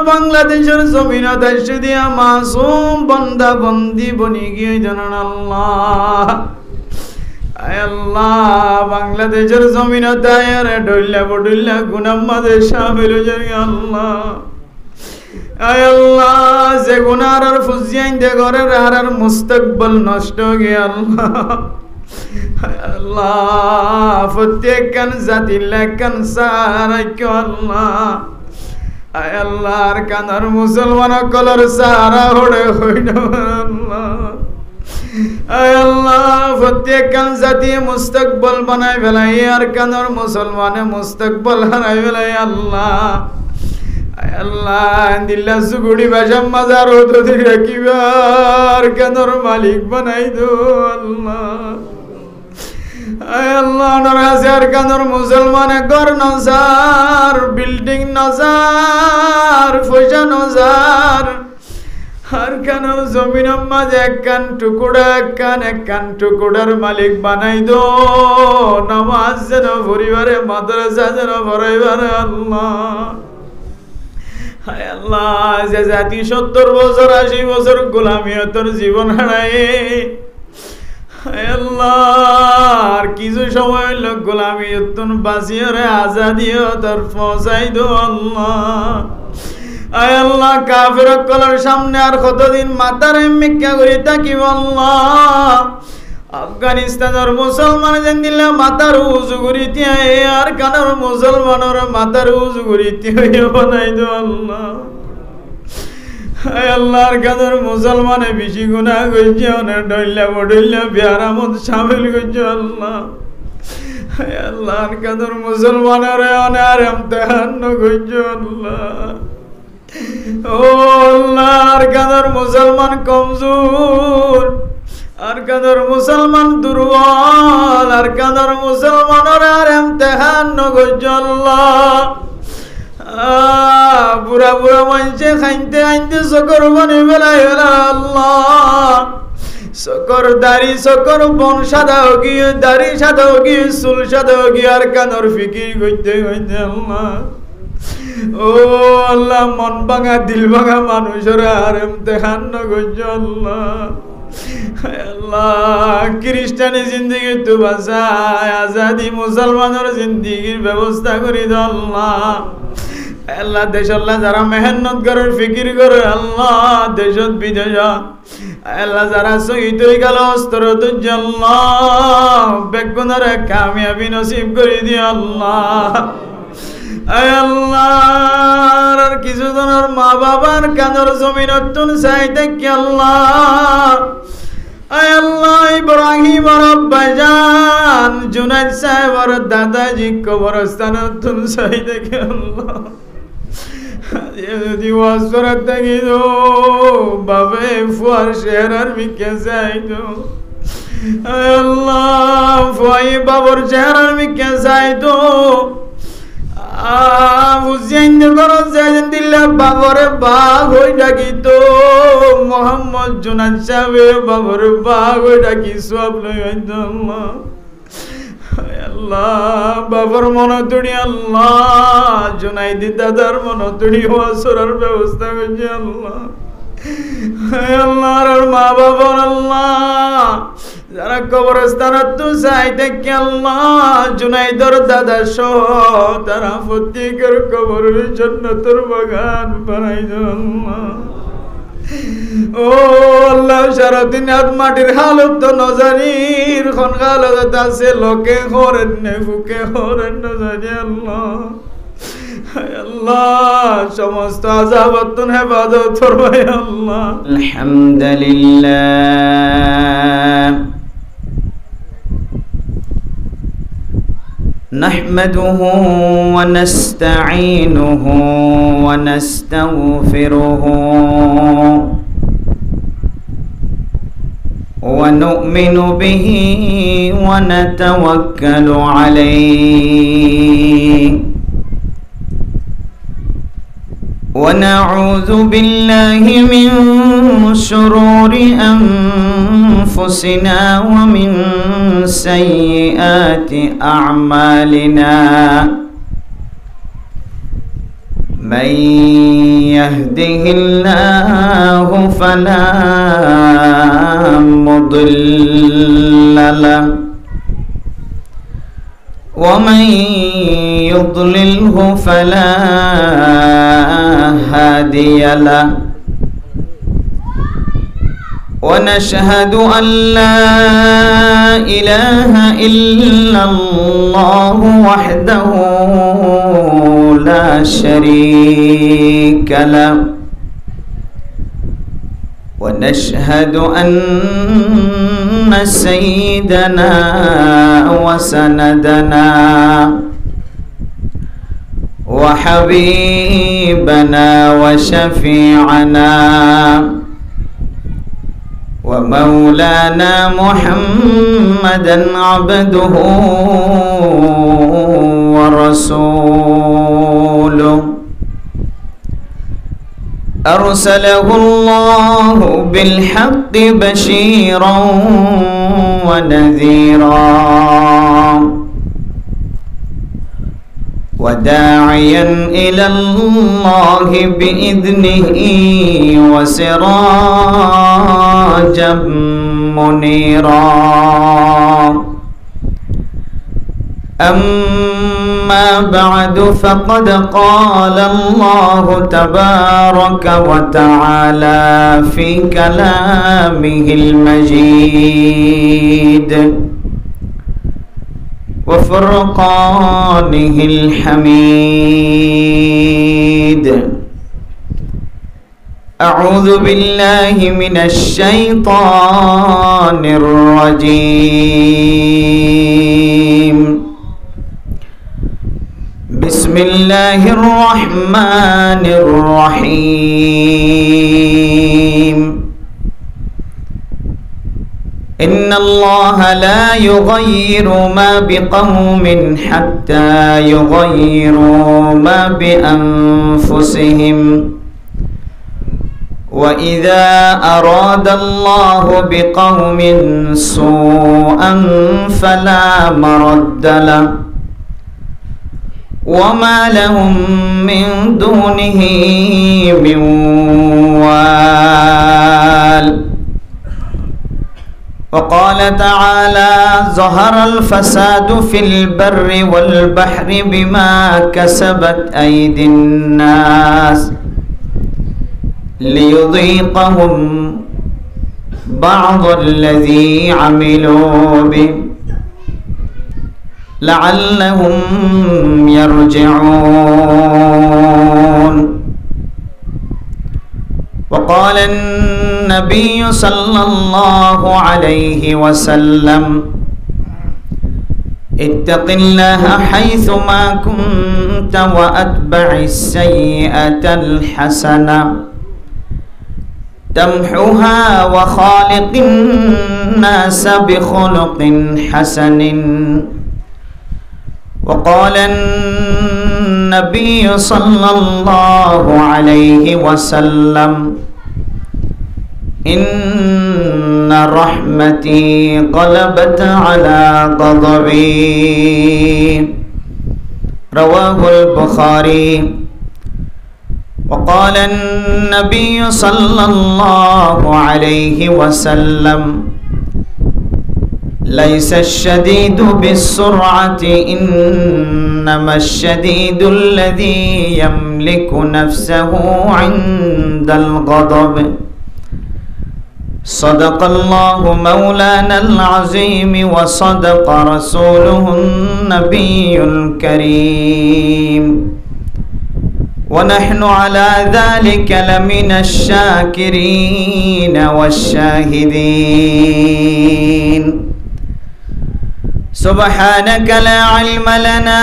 বাংলাদেশের জমিন দেশ দিয়া মাসুম বান্দা বন্দি বনি গিয়ে জানান আল্লাহ আয় আল্লাহ বাংলাদেশের জমিন দায়ের ডইলা বডইলা গুনাহ মাঝে শামিল হয়ে আল্লাহ আয় আল্লাহ যে গুনার আর ফুজিয়াইন দে ঘরের আর মুস্তাকবাল নষ্ট গিয়ে আল্লাহ আল্লাহ প্রত্যেকখান জাতির লেখান সারাইকে আল্লাহ আয় আল্লাহর কানার মুসলমান কলর সারা হড়ে হইল আল্লাহ আয় আল্লাহ প্রত্যেকখান জাতি মুস্তাকবাল বানাই ফেলাই আর কানার মুসলমানে মুস্তাকবাল হারাই ফেলাই আল্লাহ আয় আল্লাহ দিল্লা সুগুড়ি বাসাম মাজার হতো রাখিবার কানার মালিক বানাই দো আল্লাহ আয় আল্লাহ নরহাজার কানর মুসলমানে ঘর নজার বিল্ডিং নজার পয়সা নজার আর কানোর জমিনের মাঝে একখান টুকুরার মালিক বানাই দো, নামাজ যেন পরিবারে মাদ্রাসা যেন পড়াইবারে আল্লাহ। হায় আল্লাহ, যে জাতি 70 বছর 80 বছর গোলামিয়তের জীবন হারায়, হায় আল্লাহ আর কিছু সময় হইল গোলামিয়তন বাঁচিয়ে রে আজাদিয়তর পৌঁছাই দো আল্লাহ। আয় আল্লাহ, কাফের কলার সামনে আর কতদিন মাথার মিক্কা করে থাকিব আল্লাহ। আফগানিস্তানের মুসলমান যেন দিলে মাথার উজু করিতে, আর কানার মুসলমানের মাথার উজু করিতে বানাই দো আল্লাহ। আল্লাহর কাদের মুসলমানে বেশি গুনাহ কইছে, অনেক ডইলা বডইলা বিয়ারামত শামিল কইছে আল্লাহ। আল্লাহর কাদের মুসলমানের অনেক ইমতিহান কইছে আল্লাহ। ও আল্লাহর কাদের মুসলমান কমজোর, আর কাদের মুসলমান দুর্বল, আর কাদের মুসলমানের আর ইমতিহান কইছে আল্লাহ। বুড়া বুড়া মানুষে খাইতে খাইতে চকর বানি বেলাই আল্লাহ। চকর দাড়ি চকর বন সাদা গিয়ে, দাড়ি সাদা গিয়ে, চুল সাদা গিয়ে, আর কানর ফিকির করতে করতে আল্লাহ। ও আল্লাহ, মন ভাঙা দিল ভাঙা মানুষের আর ইমতিহান করছে আল্লাহ। আল্লাহ, খ্রিস্টানি জিন্দিগি তো বাঁচায়, আজাদি মুসলমানের জিন্দিগির ব্যবস্থা করি দাও আল্লাহ। আল্লাহ, দেশাল্লাহ যারা মেহনত করার ফিকির করে আল্লাহ, দেশত বিদেশ আল্লাহ যারা শহীদ হয়ে গেল অস্ত্র তুজ আল্লাহ, বেগুনের কামিয়াবি নসিব করে দিয়ে আল্লাহ। আল্লাহ, আর কিছু জনের মা বাবার কানের জমিনত চাইতে কি আল্লাহ। আল্লাহ, ইব্রাহিম আব্বাজান জুনাইদ সাহেবের দাদাজি কবরস্থানত চাইতে কি আল্লাহ। যদি ওয়াসরাত থাকি দো বাবে ফুয়ার শেহরার মিকে যাই দো আল্লাহ, ফুয়াই বাবর চেহারার মিকে যাই দো হুসেন করো যেদিন দিল্লা বাবরে বাঘ হয়ে ডাকি তো মোহাম্মদ জুনাইদ সাহেবে বাবরে বাঘ হয়ে ডাকি সব লই আল্লাহ। আল্লাহ, বাবার মনতুড়ি আল্লাহ, জুনাইদি দাদার মনতুড়ি ওয়াসরার ব্যবস্থা করছে আল্লাহ। আল্লাহর মা বাবার আল্লাহ যারা কবরস্থানত তো চাইতে কি আল্লাহ, জুনাইদর দাদা সহ তারা প্রত্যেকের কবরের জান্নাতের বাগান বানাই দাও আল্লাহ। ও আল্লাহ, সারাদিন হাত মাটির হালত তো নজারির খনগালত আছে, লোকে করেন নে বুকে করেন নজারি আল্লাহ। আল্লাহ, সমস্ত আযাবত হেফাজত ফরমাই আল্লাহ। আলহামদুলিল্লাহ নাহমাদুহু ওয়া নাস্তাঈনুহু ওয়া নাস্তাগফিরুহু ওয়া নু'মিনু বিহি ওয়া নাতাওয়াক্কালু আলাইহি ونعوذ بالله من شرور أنفسنا ومن سيئات أعمالنا من يهده الله فلا مضل له ومن يضلله فلا هادي له ونشهد أن لا إله إلا الله وحده لا شريك له ونشهد أن سيدنا وسندنا وحبيبنا وشفيعنا ومولانا محمدا عبده ورسوله أرسله الله بالحق بشيرا ونذيرا وداعيا إلى الله بإذنه وسراجا منيرا أما بعد فقد قال الله تبارك وتعالى في كلامه المجيد وفرقانه الحميد أعوذ بالله من الشيطان الرجيم بسم الله الرحمن الرحيم إن الله لا يغير ما بقوم حتى يغيروا ما بأنفسهم وإذا أراد الله بقوم سوءا فلا مرد له وما لهم من دونه من وال وقال تعالى ظهر الفساد في البر والبحر بما كسبت أيدي الناس ليذيقهم بعض الذي عملوا به لعلهم يرجعون وقال النبي صلى الله عليه وسلم اتق الله حيثما كنت وأتبع السيئة الحسنة تمحها وخالق الناس بخلق حسن وقال النبي صلى الله عليه وسلم إن رحمتي غلبت على غضبي رواه البخاري وقال النبي صلى الله عليه وسلم ليس الشديد بالسرعة إنما الشديد الذي يملك نفسه عند الغضب صدق الله مولانا العظيم وصدق رسوله النبي الكريم ونحن على ذلك لمن الشاكرين والشاهدين سبحانك لا علم لنا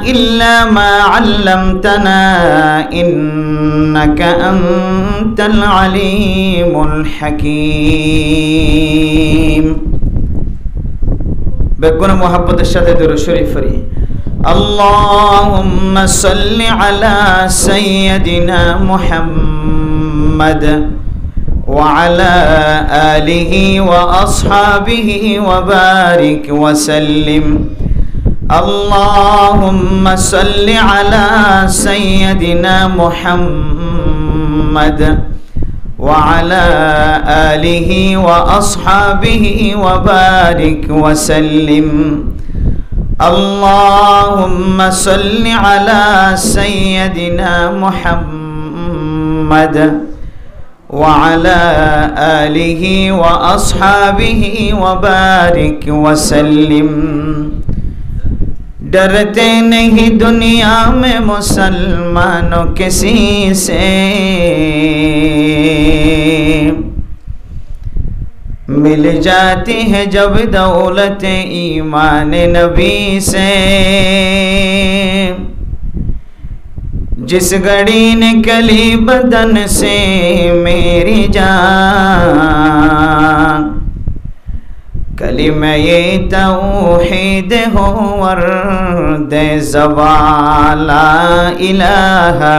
إلا ما علمتنا إنك أنت العليم الحكيم بكون محبت الشهادة درود شريف فري اللهم صل على سيدنا محمد وعلى آله وأصحابه وبارك وسلم اللهم صل على سيدنا محمد وعلى آله وأصحابه وبارك وسلم اللهم صل على سيدنا محمد وعلى آله وأصحابه وبارك وسلم डरते नहीं दुनिया में मुसलमानों किसी से मिल जाती है जब दौलत ईमान नबी से जिस घड़ी निकली बदन से मेरी जान कलिमा ये तौहीद हो वर्द ज़बान ला इलाहा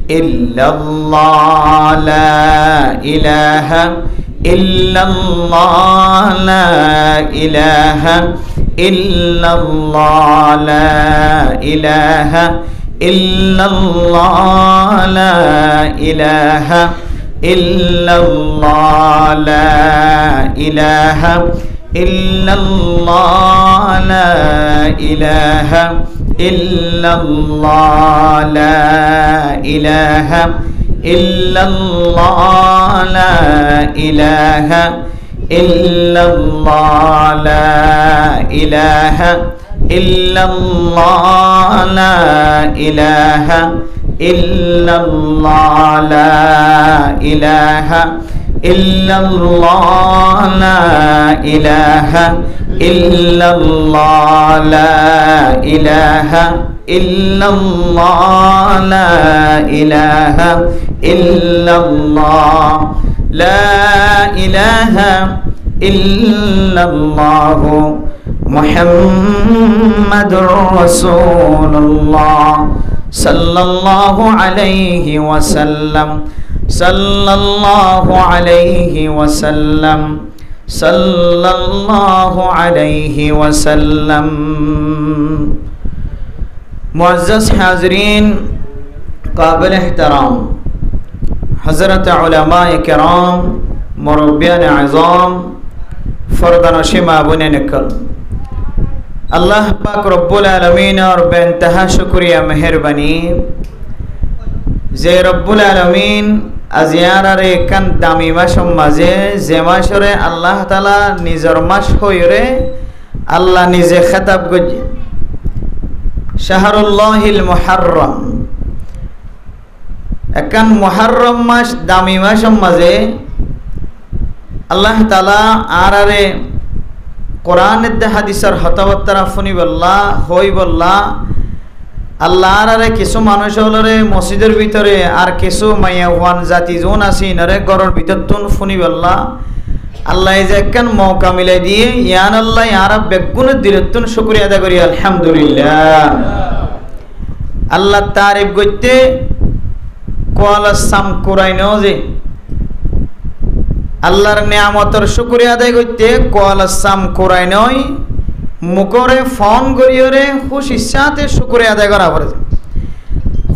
ইল্লাল্লাহ লা ইলাহা ইল্লাল্লাহ লা ইলাহা ইল্লাল্লাহ লা ইলাহা ইল্লাল্লাহ লা ইলাহা ইল্লাল্লাহ লা ইলাহা ইল্লাল্লাহ লা ইলাহা ইল্লাল্লাহ লা ইলাহা ইল্লাল্লাহ লা ইলাহা ইল্লাল্লাহ লা ইলাহা ইল্লাল্লাহ লা ইলাহা ইল্লাল্লাহ লা ইলাহা ইল্লাল্লাহ লা ইলাহা ইল্লাল্লাহ লা ইলাহা ইল্লাল্লাহ লা ইলাহা ইল্লাল্লাহ লা ইলাহা ইল্লাল্লাহ মুহাম্মাদুর রাসূলুল্লাহ সাল্লাল্লাহু আলাইহি ওয়াসাল্লাম সাল্লাল্লাহু আলাইহি ওয়াসাল্লাম সাল্লাল্লাহু আলাইহি ওয়াসাল্লাম। মুআজ্জাজ হাজরিন কাবিল ইহতারাম হযরত উলামায়ে কেরাম মুরব্বিয়ান আযম ফরদানশী মা বোনেন নিকল আল্লাহ পাক রব্বুল আলামিনের বেইন্তহা শুকরিয়া মেহেরবানি যে রব্বুল আলামিন আজিয়ারারে কান দামি মাসের মাঝে যে মাসরে আল্লাহ তাআলা নিজের মাস হইরে আল্লাহ নিজে খেতাব গজে শাহরুল্লাহিল মুহাররম একান মুহাররম মাস দামি মাসের মাঝে আল্লাহ তাআলা আরারে কোরআনের দে হাদিসের হতাবত্তারা ফুনি বল্লা হই বল্লা আল্লাহ আরে কিছু মানুষ হলরে মসজিদের ভিতরে আর কিছু মাইয়া ওয়ান জাতি জোন আসি নরে গরর ভিতর তুন ফুনি বল্লা আল্লাহ যে একখান মৌকা মিলাই দিয়ে ইয়ান আল্লাহ আরা বেগুনের দিরতুন শুকরিয়া আদায় করি আলহামদুলিল্লাহ। আল্লাহ তারিফ করতে কোয়ালাসাম কুরাইনো যে আল্লাহর নিয়ামতের শুকরিয়া আদায় করতে কোয়ালাসাম কুরাইনই মুখরে ফোন করিওরে খুশ ইচ্ছাতে শুকরিয়া আদায় করা পড়ে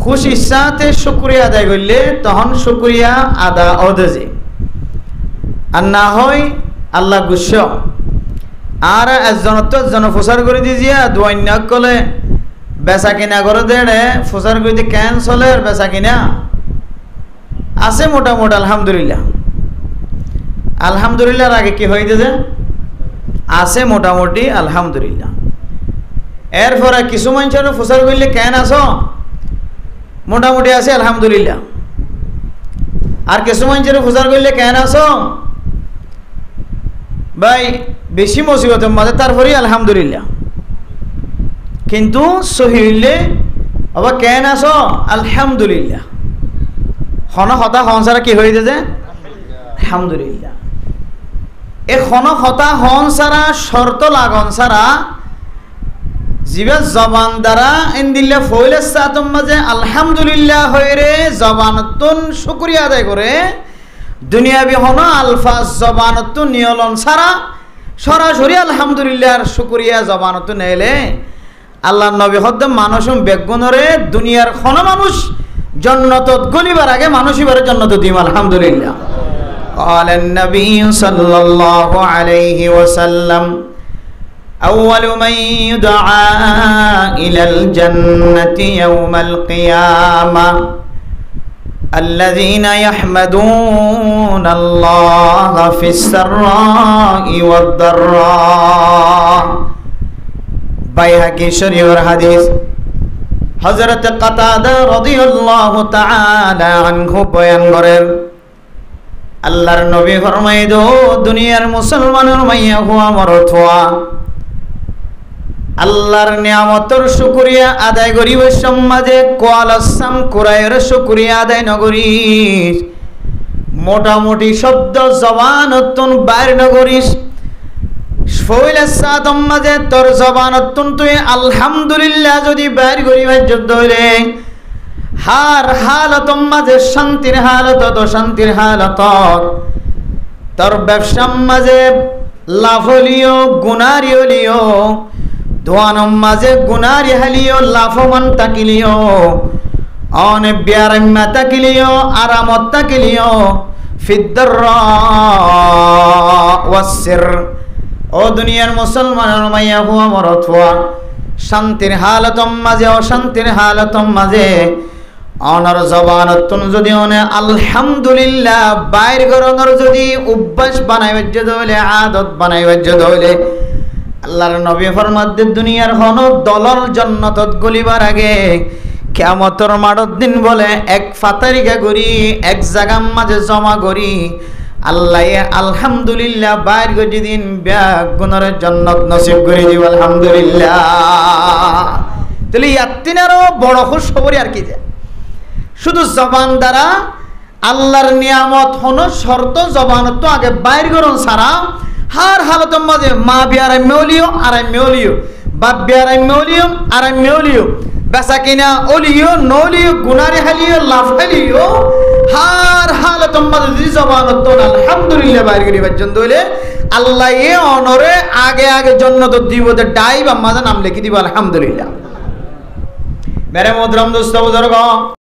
খুশ ইচ্ছাতে শুকরিয়া আদায় করলে তখন শুকরিয়া আদা অদেজে আর না হয় আল্লাহ গুস্স আর একজন প্রচার করে দিজিয়া দুয়ান্য কলে বেচা কিনা করে দেড়ে প্রচার করে দিয়ে ক্যান্সলের বেচা কিনা আছে মোটামুটি আলহামদুলিল্লাহ আলহামদুলিল্লাহর আগে কি হয়ে যে আছে মোটামুটি আলহামদুলিল্লাহ। এরপরে কিছু মানুষের প্রচার করলে কেন আছো মোটামুটি আছে আলহামদুলিল্লাহ আর কিছু মানুষের প্রচার করলে কেন আছো ভাই বেশি মুসিবতের মাঝে তারপরেই আলহামদুলিল্লাহ কিন্তু সহি হইলে আবার কেন আছো আলহামদুলিল্লাহ হন হতা হন ছাড়া কি হয়ে যে আলহামদুলিল্লাহ এই হতা হন ছাড়া শর্ত লাগন ছাড়া জিবে জবান দ্বারা ইন্দিল্লা ফইলে সাতম মাঝে আলহামদুলিল্লাহ হইরে জবানতুন শুকরিয়া আদায় করে দুনিয়াবি হন আলফাজ জবানতুন নিয়লন ছাড়া সরাসরি আলহামদুলিল্লাহর শুকরিয়া জবানতুন এলে আল্লাহ নবী হদ্দম মানুষম বেগুনরে দুনিয়ার খন মানুষ জান্নাতত গলিবার আগে মানুষ এবারে জান্নাত দিম আলহামদুলিল্লাহ। قال النبي صلى الله عليه وسلم أول من يدعى إلى الجنة يوم القيامة الذين يحمدون الله في السراء والضراء বাইহাকি শরীফের হাদিস হযরত কাতাদা রাদিয়াল্লাহু তাআলা আনহু বয়ান করেন আল্লাহর নবী ফরমাইদো দুনিয়ার মুসলমানের মাইয়া হুয়া মরথোয়া আল্লাহর নিয়ামতের শুকরিয়া আদায় করিব সমাজে কোয়ালাসাম কুরায়ের শুকরিয়া আদায় নগরীর মোটামুটি শব্দ জবানতুন বাইর নগরীর ফইলে সাদম মাঝে তোর জবানতুন তুই আলহামদুলিল্লাহ যদি বাইর করিবার যুদ্ধ হইলে হার হালত মাঝে শান্তির হালত তো শান্তির হালত তোর ব্যবসার মাঝে লাভ হলিও গুনারি হলিও দোয়ানোর মাঝে গুনারি হালিও লাভবান তাকিলিও অনেক বিয়ারাম্মা তাকিলিও আরামত তাকিলিও ফিদ্দর ওয়াসির ও দুনিয়ার মুসলমানের মাইয়া হুয়া মরত হুয়া শান্তির হালতম মাঝে অশান্তির হালতম মাঝে অনর জবানতুন যদি অনে আলহামদুলিল্লাহ বাইর গরনের যদি অভ্যাস বানাইবে যদি আদত বানাইবে যদি আল্লাহর নবী ফরমাতে দুনিয়ার হন দলর জান্নাতত গলিবার আগে কিয়ামতের মাঠের দিন বলে এক ফাতারিকা করি এক জায়গার মাঝে জমা করি আল্লাহ আলহামদুলিল্লাহ বাইর গজি দিন ব্যাগ গুণের জান্নাত নসিব করে দিব আলহামদুলিল্লাহ। তাহলে ইয়াত্তিনারও বড় খুশ খবর আর কি, যে শুধু জবান দ্বারা আল্লাহর নিয়ামত হন শর্ত জবান তো আগে বাইর করুন সারা হার হালতের মাঝে মা বিয়ারাই মেলিও আরাই মেলিও বাপ বিয়ারাই মেলিও আরাই মেলিও বেচা কিনা অলিও নলিও গুনারি হালিও লাভ হালিও হার হালতের মাঝে যদি জবান তো আলহামদুলিল্লাহ বাইর করি পর্যন্ত হইলে আল্লাহ এ অনরে আগে আগে জন্নত দিব ডাইব মাঝে নাম লিখে দিব আলহামদুলিল্লাহ। মেরে মোহতরম দোস্ত বুজুর্গ